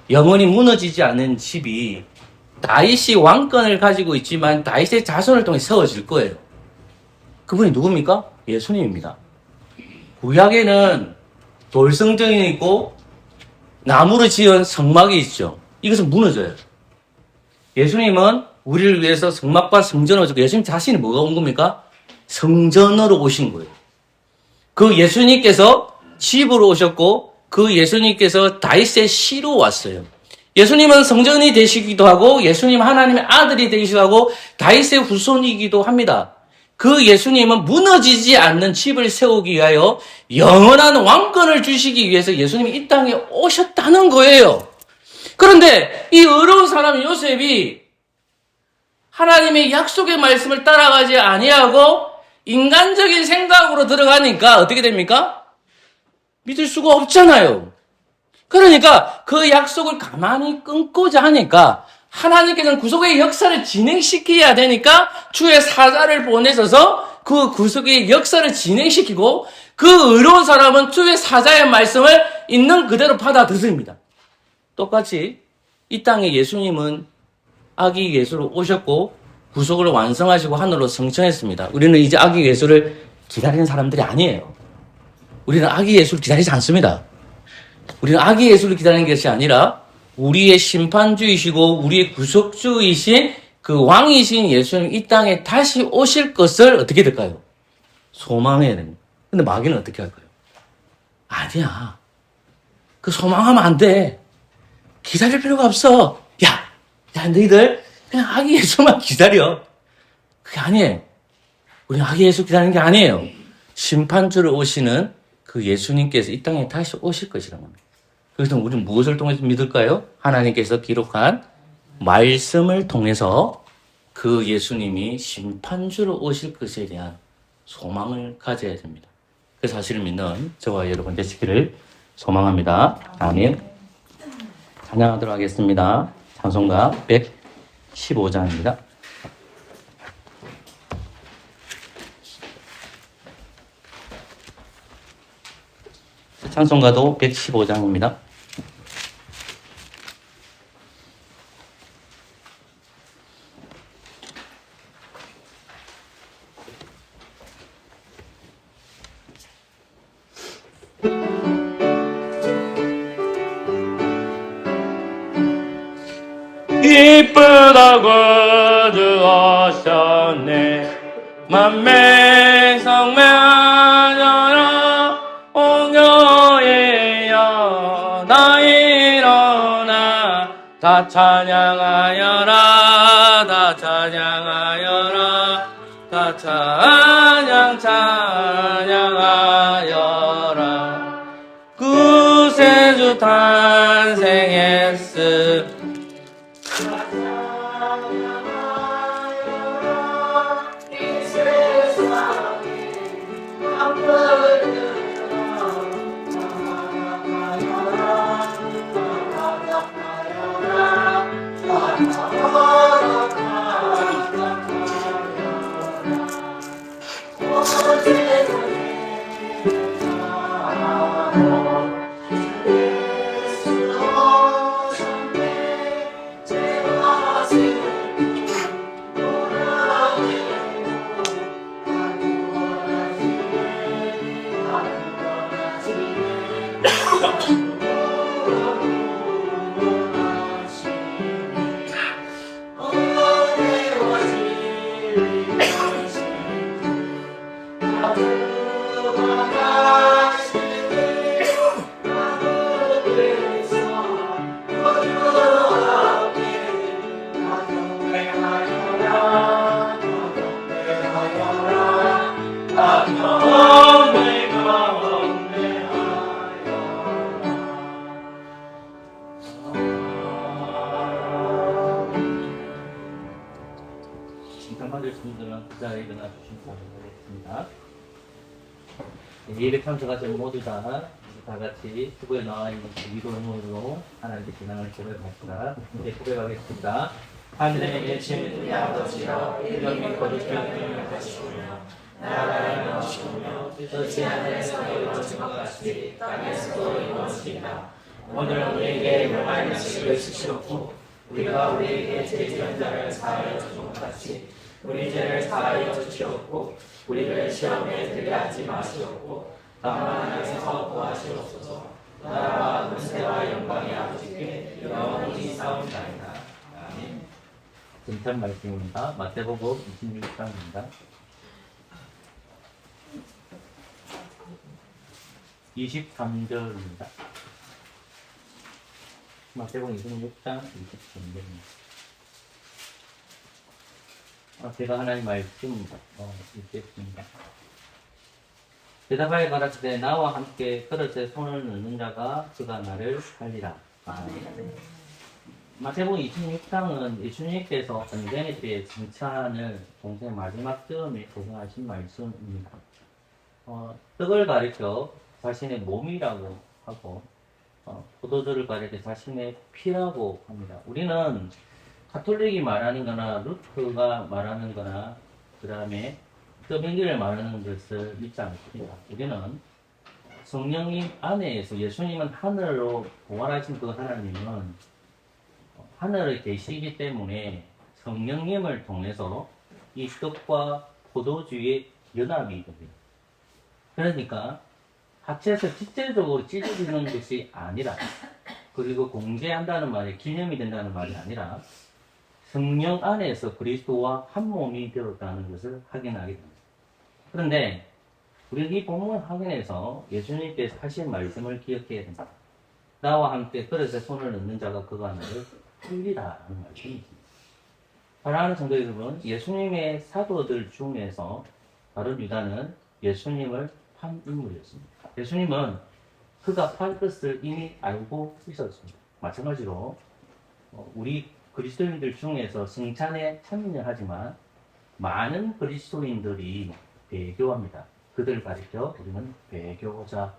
영원히 무너지지 않는 집이 다윗이 왕권을 가지고 있지만 다윗의 자손을 통해 세워질 거예요. 그분이 누굽니까? 예수님입니다. 구약에는 돌성전이 있고 나무로 지은 성막이 있죠. 이것은 무너져요. 예수님은 우리를 위해서 성막과 성전을 주고 예수님 자신이 뭐가 온 겁니까? 성전으로 오신 거예요. 그 예수님께서 집으로 오셨고 그 예수님께서 다윗의 씨로 왔어요. 예수님은 성전이 되시기도 하고 예수님 하나님의 아들이 되시기도 하고 다윗의 후손이기도 합니다. 그 예수님은 무너지지 않는 집을 세우기 위하여 영원한 왕권을 주시기 위해서 예수님이 이 땅에 오셨다는 거예요. 그런데 이 어려운 사람 요셉이 하나님의 약속의 말씀을 따라가지 아니하고 인간적인 생각으로 들어가니까 어떻게 됩니까? 믿을 수가 없잖아요. 그러니까 그 약속을 가만히 끊고자 하니까 하나님께서는 구속의 역사를 진행시켜야 되니까 주의 사자를 보내셔서 그 구속의 역사를 진행시키고 그 의로운 사람은 주의 사자의 말씀을 있는 그대로 받아들입니다. 똑같이 이 땅에 예수님은 아기 예수로 오셨고 구속을 완성하시고 하늘로 승천했습니다. 우리는 이제 아기 예수를 기다리는 사람들이 아니에요. 우리는 아기 예수를 기다리지 않습니다. 우리는 아기 예수를 기다리는 것이 아니라 우리의 심판주이시고 우리의 구속주이신 그 왕이신 예수님 이 땅에 다시 오실 것을 어떻게 될까요? 소망해야 됩니다. 근데 마귀는 어떻게 할까요? 아니야. 그 소망하면 안 돼. 기다릴 필요가 없어. 야, 너희들 그냥 아기 예수만 기다려. 그게 아니에요. 우리는 아기 예수 기다리는 게 아니에요. 심판주로 오시는 그 예수님께서 이 땅에 다시 오실 것이라는 겁니다. 그래서 우리는 무엇을 통해서 믿을까요? 하나님께서 기록한 말씀을 통해서 그 예수님이 심판주로 오실 것에 대한 소망을 가져야 됩니다. 그 사실을 믿는 저와 여러분 되시기를 소망합니다. 아멘. 찬양하도록 하겠습니다. 찬송가 115장입니다. 찬송가도 115장입니다. 기쁘다고 주었셨네 만맹 성매하여라 옹교이여 나 일어나 다 찬양하여라 다 찬양하여라 다 찬양하여라 구세주 탄생했으 예배 참석하신 모두 다 같이 수고에 나와 있는 위로문으로 하나님께 신앙을 고백합시다. 이제 고백하겠습니다. 하늘에 계신 우리 아버지여 이름이 거룩하게 하시오며 나라가 임하시오며 뜻이 하늘에서 이루어진 것 같이 땅에서도 이루어지리라. 오늘 우리에게 용할 음식을 주시옵고 우리가 우리에게 죄 지은 자를 사하여 준 것 같이 우리 죄를 사하여 주시옵고 우리를 시험에 들게 하지 마시옵고 다만 하나님께서 구하시옵소서. 나라와 권세와 영광이 아버지께 영원히 있사옵나이다. 아멘. 진짜 말씀입니다. 마태복음 26장입니다. 23절입니다. 마태복음 26장 23절입니다. 제가 하나님 말씀 읽겠습니다. 대답하여 가라사대 나와 함께 그릇에 손을 넣는 자가 그가 나를 살리라. 아멘. 마태복음 26장은 예수님께서 언쟁의 때에 칭찬을 동생 마지막 쯤에 고생하신 말씀입니다. 떡을 가리켜 자신의 몸이라고 하고 포도주를 가리켜 자신의 피라고 합니다. 우리는 가톨릭이 말하는 거나 루트가 말하는 거나 그 다음에 서빙기를 말하는 것을 믿지 않습니다. 우리는 성령님 안에서 예수님은 하늘로 부활하신 그 하나님은 하늘에 계시기 때문에 성령님을 통해서 이 떡과 포도주의 연합이 됩니다. 그러니까 합쳐서 직접적으로 찢어지는 것이 아니라, 그리고 공제한다는 말이 기념이 된다는 말이 아니라 성령 안에서 그리스도와 한 몸이 되었다는 것을 확인하게 됩니다. 그런데 우리는 이 본문을 확인해서 예수님께서 하신 말씀을 기억해야 됩니다. 나와 함께 그릇에 손을 넣는 자가 그가 나를 살리라는 말씀입니다. 사랑하는 성도 여러분, 예수님의 사도들 중에서 바로 유다는 예수님을 판 인물이었습니다. 예수님은 그가 팔 것을 이미 알고 있었습니다. 마찬가지로 우리 그리스도인들 중에서 성찬에 참여하지만 많은 그리스도인들이 배교합니다. 그들을 가리켜 우리는 배교자라고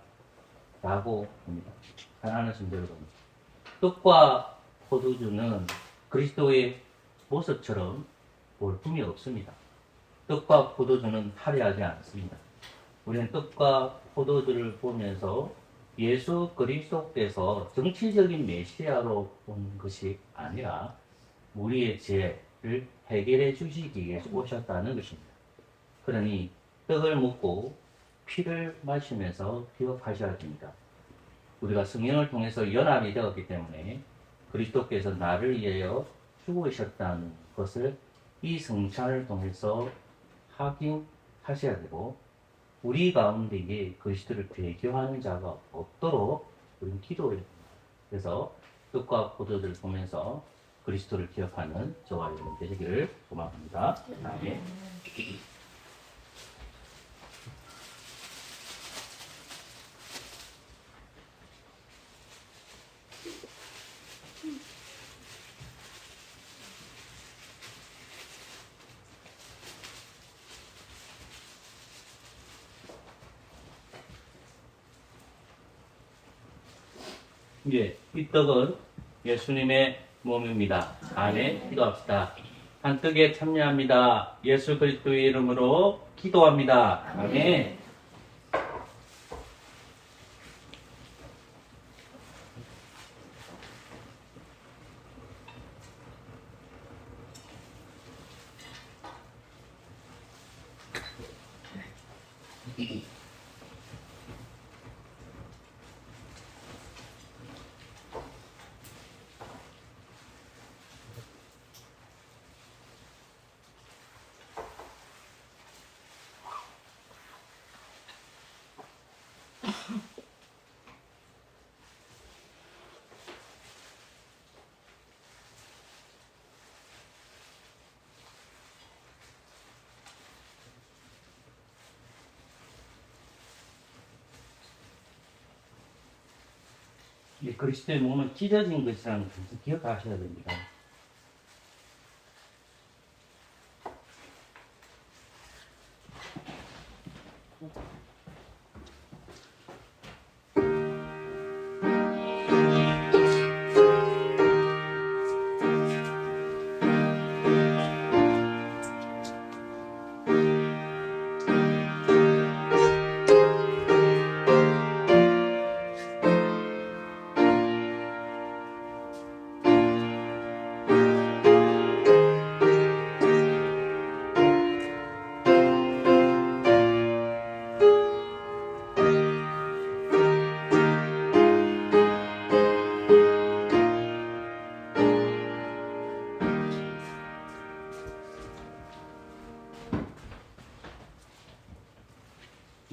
합니다. 사랑하는 성도 여러분, 떡과 포도주는 그리스도의 모습처럼 볼품이 없습니다. 떡과 포도주는 화려하지 않습니다. 우리는 떡과 포도주를 보면서 예수 그리스도께서 정치적인 메시아로 온 것이 아니라 우리의 죄를 해결해 주시기 위해서 오셨다는 것입니다. 그러니 떡을 먹고 피를 마시면서 기억하셔야 됩니다. 우리가 성령을 통해서 연합이 되었기 때문에 그리스도께서 나를 위하여 죽으셨다는 것을 이 성찬을 통해서 확인하셔야 되고, 우리 가운데에 그리스도를 배교하는 자가 없도록 우리는 기도해야 됩니다. 그래서 떡과 포도주를 보면서 그리스도를 기억하는 저와 여러분 되시기를 소망합니다. 아멘. 예, 이 떡은 예수님의 몸입니다. 아멘. 기도합시다. 한 떡에 참여합니다. 예수 그리스도의 이름으로 기도합니다. 아멘. 그리스도의 몸은 찢어진 것이라는 것을 기억하셔야 됩니다.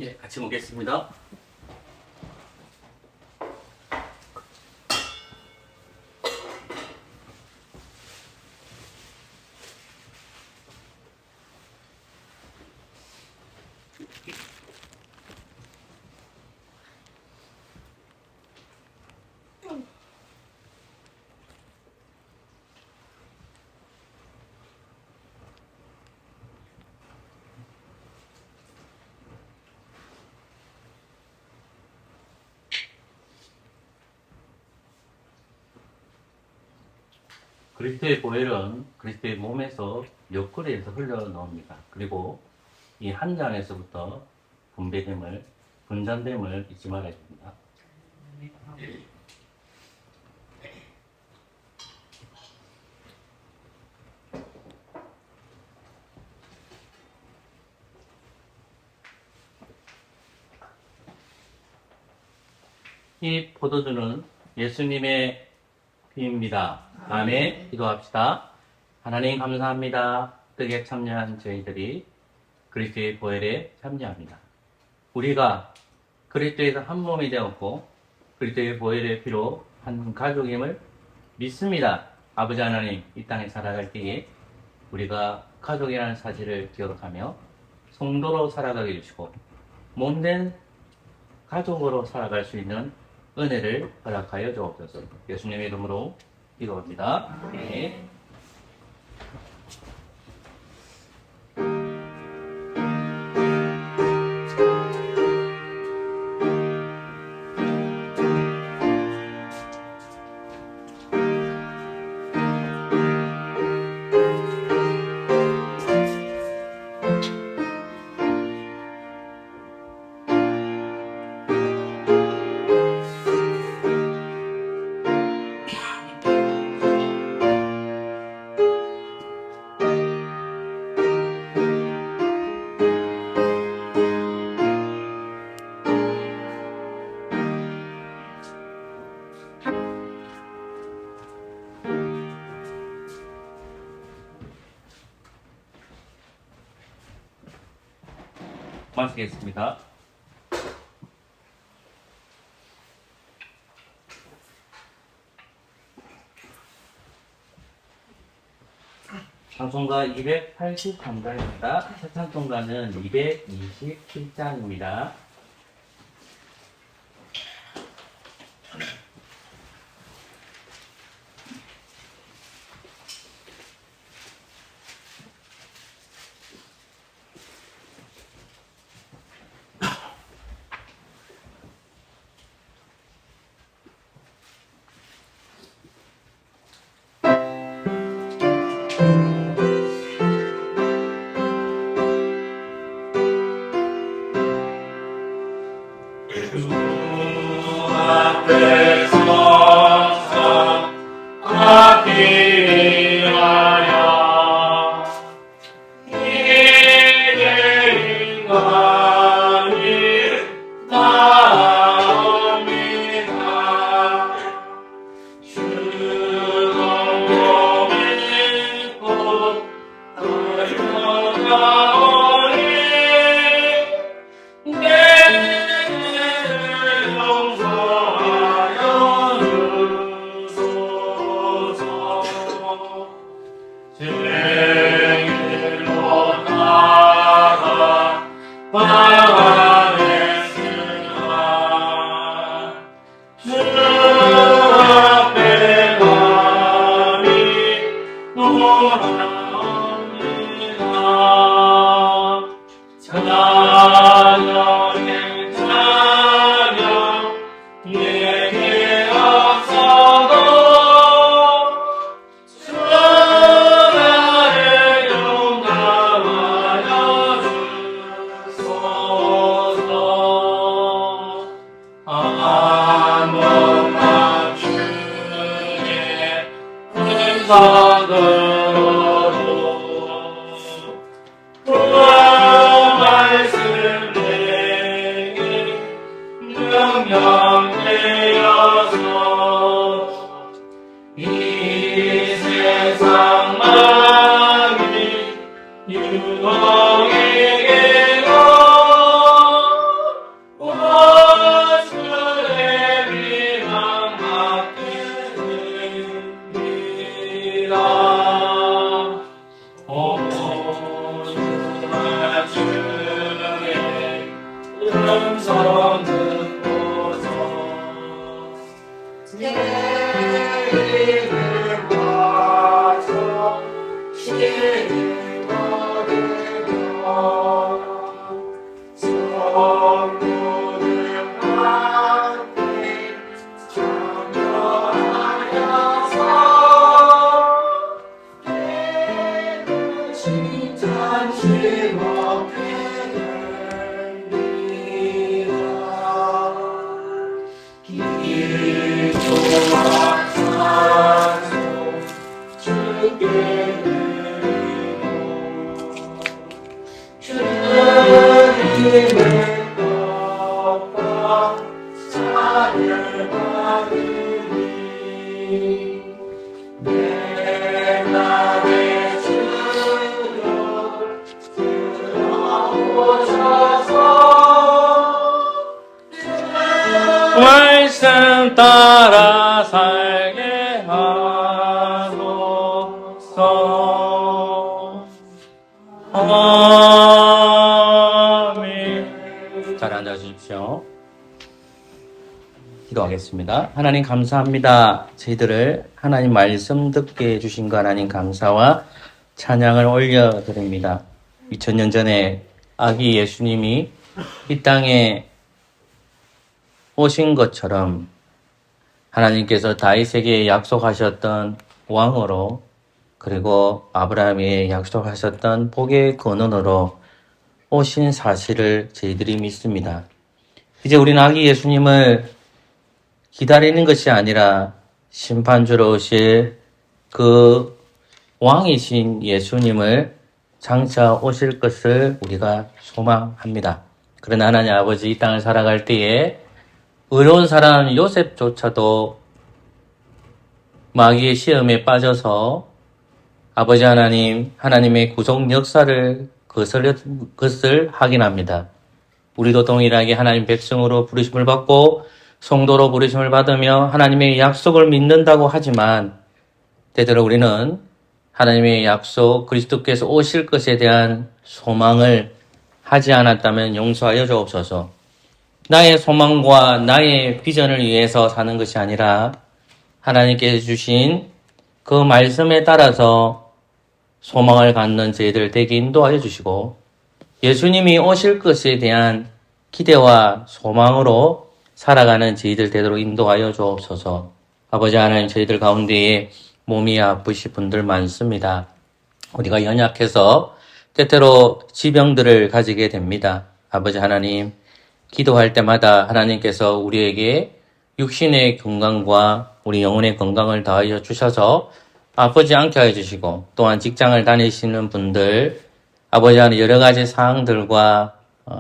예, 같이 먹겠습니다. 그리스도의 보혈은 그리스도의 몸에서 옆구리에서 흘러나옵니다. 그리고 이 한 장에서부터 분전됨을 잊지 말아야 됩니다. 이 포도주는 예수님의 피입니다. 아멘. 기도합시다. 하나님 감사합니다. 뜻에 참여한 저희들이 그리스도의 보혈에 참여합니다. 우리가 그리스도에서 한 몸이 되었고 그리스도의 보혈의 피로 한 가족임을 믿습니다. 아버지 하나님, 이 땅에 살아갈 때에 우리가 가족이라는 사실을 기억하며 성도로 살아가게 해주시고 몸된 가족으로 살아갈 수 있는 은혜를 허락하여 주옵소서. 예수님의 이름으로 기도합니다. 네. 마치겠습니다. 찬송가 283장입니다. 새 찬송가는 227장입니다. 말씀 따라 살게 하소서. 아멘. 잘 앉아주십시오. 기도하겠습니다. 하나님 감사합니다. 저희들을 하나님 말씀 듣게 해주신 거 하나님 감사와 찬양을 올려드립니다. 2000년 전에 아기 예수님이 이 땅에 오신 것처럼 하나님께서 다윗에게 약속하셨던 왕으로, 그리고 아브라함에게 약속하셨던 복의 근원으로 오신 사실을 저희들이 믿습니다. 이제 우리는 아기 예수님을 기다리는 것이 아니라 심판주로 오실 그 왕이신 예수님을 장차 오실 것을 우리가 소망합니다. 그러나 하나님 아버지, 이 땅을 살아갈 때에 의로운 사람 요셉조차도 마귀의 시험에 빠져서 아버지 하나님, 하나님의 구속 역사를 그것을 확인합니다. 우리도 동일하게 하나님 백성으로 부르심을 받고 성도로 부르심을 받으며 하나님의 약속을 믿는다고 하지만 때때로 우리는 하나님의 약속, 그리스도께서 오실 것에 대한 소망을 하지 않았다면 용서하여 주옵소서. 나의 소망과 나의 비전을 위해서 사는 것이 아니라 하나님께서 주신 그 말씀에 따라서 소망을 갖는 저희들 되게 인도하여 주시고, 예수님이 오실 것에 대한 기대와 소망으로 살아가는 저희들 되도록 인도하여 주옵소서. 아버지 하나님, 저희들 가운데에 몸이 아프신 분들 많습니다. 우리가 연약해서 때때로 지병들을 가지게 됩니다. 아버지 하나님, 기도할 때마다 하나님께서 우리에게 육신의 건강과 우리 영혼의 건강을 더하여 주셔서 아프지 않게 하여 주시고, 또한 직장을 다니시는 분들, 아버지 하나님 여러 가지 상황들과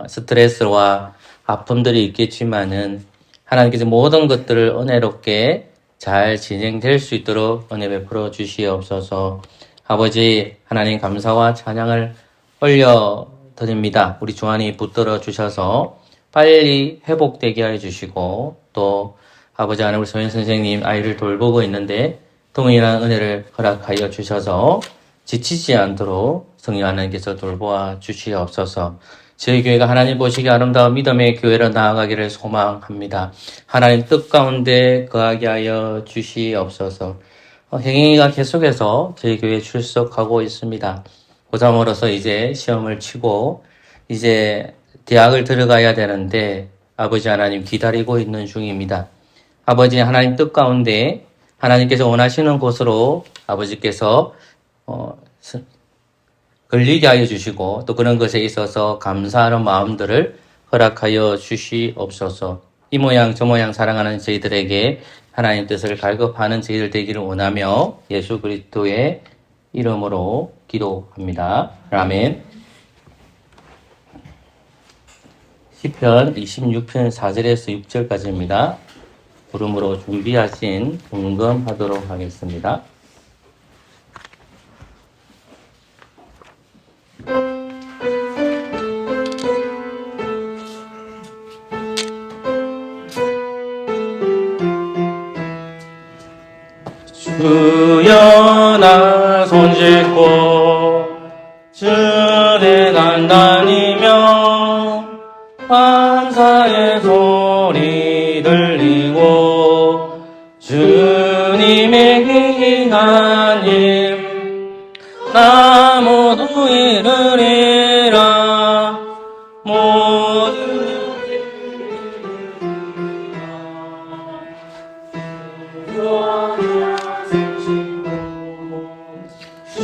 스트레스와 아픔들이 있겠지만은 하나님께서 모든 것들을 은혜롭게 잘 진행될 수 있도록 은혜 베풀어 주시옵소서. 아버지 하나님 감사와 찬양을 올려드립니다. 우리 주안이 붙들어 주셔서 빨리 회복되게 하여 주시고, 또 아버지 하나님 우리 소연 선생님 아이를 돌보고 있는데 동일한 은혜를 허락하여 주셔서 지치지 않도록 성령 하나님께서 돌보아 주시옵소서. 저희 교회가 하나님 보시기 아름다운 믿음의 교회로 나아가기를 소망합니다. 하나님 뜻 가운데 거하게 하여 주시옵소서. 행행이가 계속해서 저희 교회에 출석하고 있습니다. 고3으로서 이제 시험을 치고 이제 대학을 들어가야 되는데 아버지 하나님 기다리고 있는 중입니다. 아버지 하나님 뜻 가운데 하나님께서 원하시는 곳으로 아버지께서 걸리게 하여 주시고, 또 그런 것에 있어서 감사하는 마음들을 허락하여 주시옵소서. 이 모양 저 모양 사랑하는 저희들에게 하나님 뜻을 갈급하는 저희들 되기를 원하며 예수 그리스도의 이름으로 기도합니다. 아멘. 시편 26편 4절에서 6절까지입니다. 부름으로 준비하신 공감하도록 하겠습니다. 주여 나 손짓고 주내 단다니며 환사의 소리 들리고 주님의 귀한 일 나 모두 이르리라 모두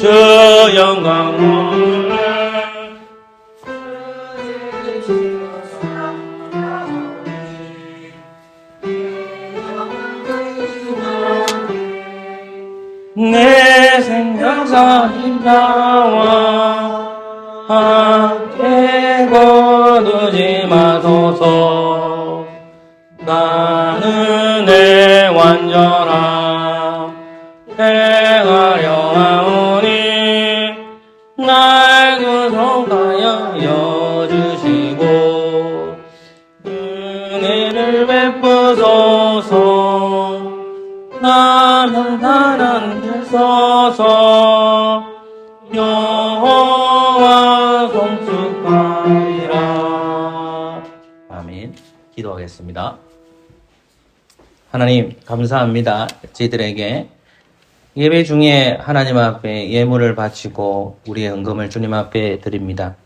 주 영광 오늘 나와 함께 거두지 마소서. 나는 내 완전함 행하려 하오니 날 구속하여 여주시고 은혜를 베푸소서. 나는 하나님께서서 여호와 성숙하리라. 아멘. 기도하겠습니다. 하나님 감사합니다. 저희들에게 예배 중에 하나님 앞에 예물을 바치고 우리의 헌금을 주님 앞에 드립니다.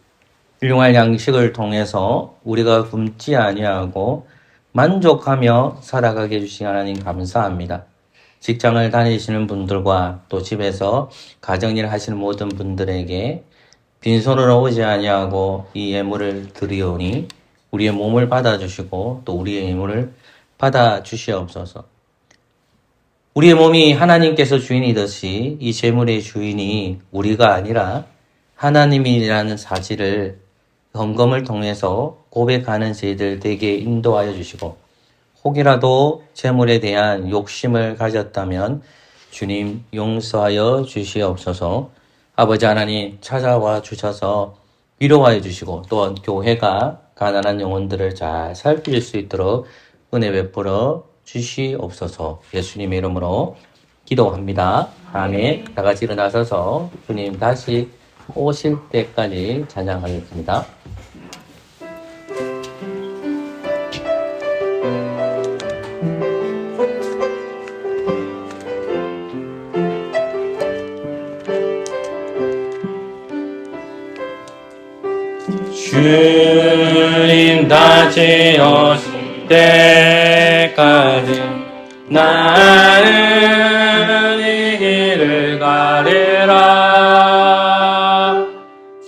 훌륭한 양식을 통해서 우리가 굶지 아니하고 만족하며 살아가게 해주신 하나님 감사합니다. 직장을 다니시는 분들과 또 집에서 가정일 하시는 모든 분들에게 빈손으로 오지 아니하고 이 예물을 드리오니 우리의 몸을 받아주시고 또 우리의 예물을 받아주시옵소서. 우리의 몸이 하나님께서 주인이듯이 이 재물의 주인이 우리가 아니라 하나님이라는 사실을 헌금을 통해서 고백하는 저희들 되게 인도하여 주시고 혹이라도 재물에 대한 욕심을 가졌다면 주님 용서하여 주시옵소서. 아버지 하나님 찾아와 주셔서 위로하여 주시고 또한 교회가 가난한 영혼들을 잘 살필 수 있도록 은혜 베풀어 주시옵소서. 예수님의 이름으로 기도합니다. 아멘. 다 같이 일어나서서 주님 다시 오실 때까지 찬양하겠습니다. 주님 다시 오실 때까지 나는 이 길을 가리라.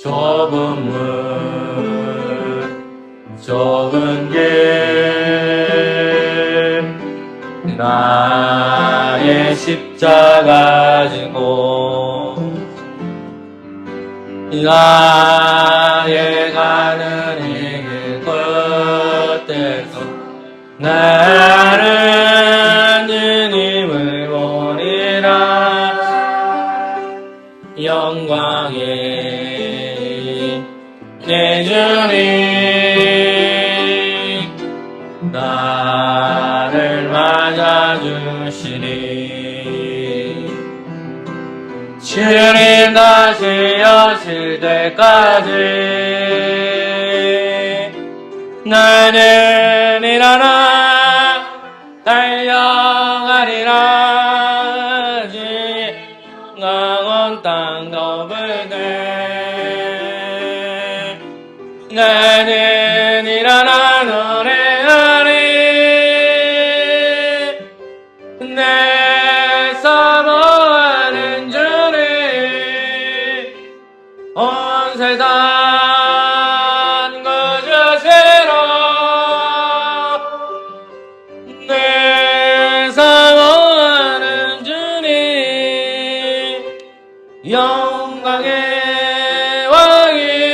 좁은 문 좁은 길 나의 십자가 지고 나의 가는 이 길 끝에서 나는 주님을 보리라. 영광의 내 주님 나를 맞아주시리. 주님 다시 오실 때까지 나는 일어나 달려가리라. 주의 강원 땅 덮을 때 나는 일어나 노래하리. 내 사모하는 주님 온 세상 영광의 왕이시라.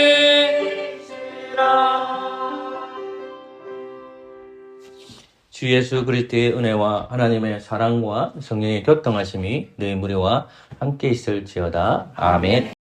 주 예수 그리스도의 은혜와 하나님의 사랑과 성령의 교통하심이 너희 무리와 함께 있을지어다. 아멘.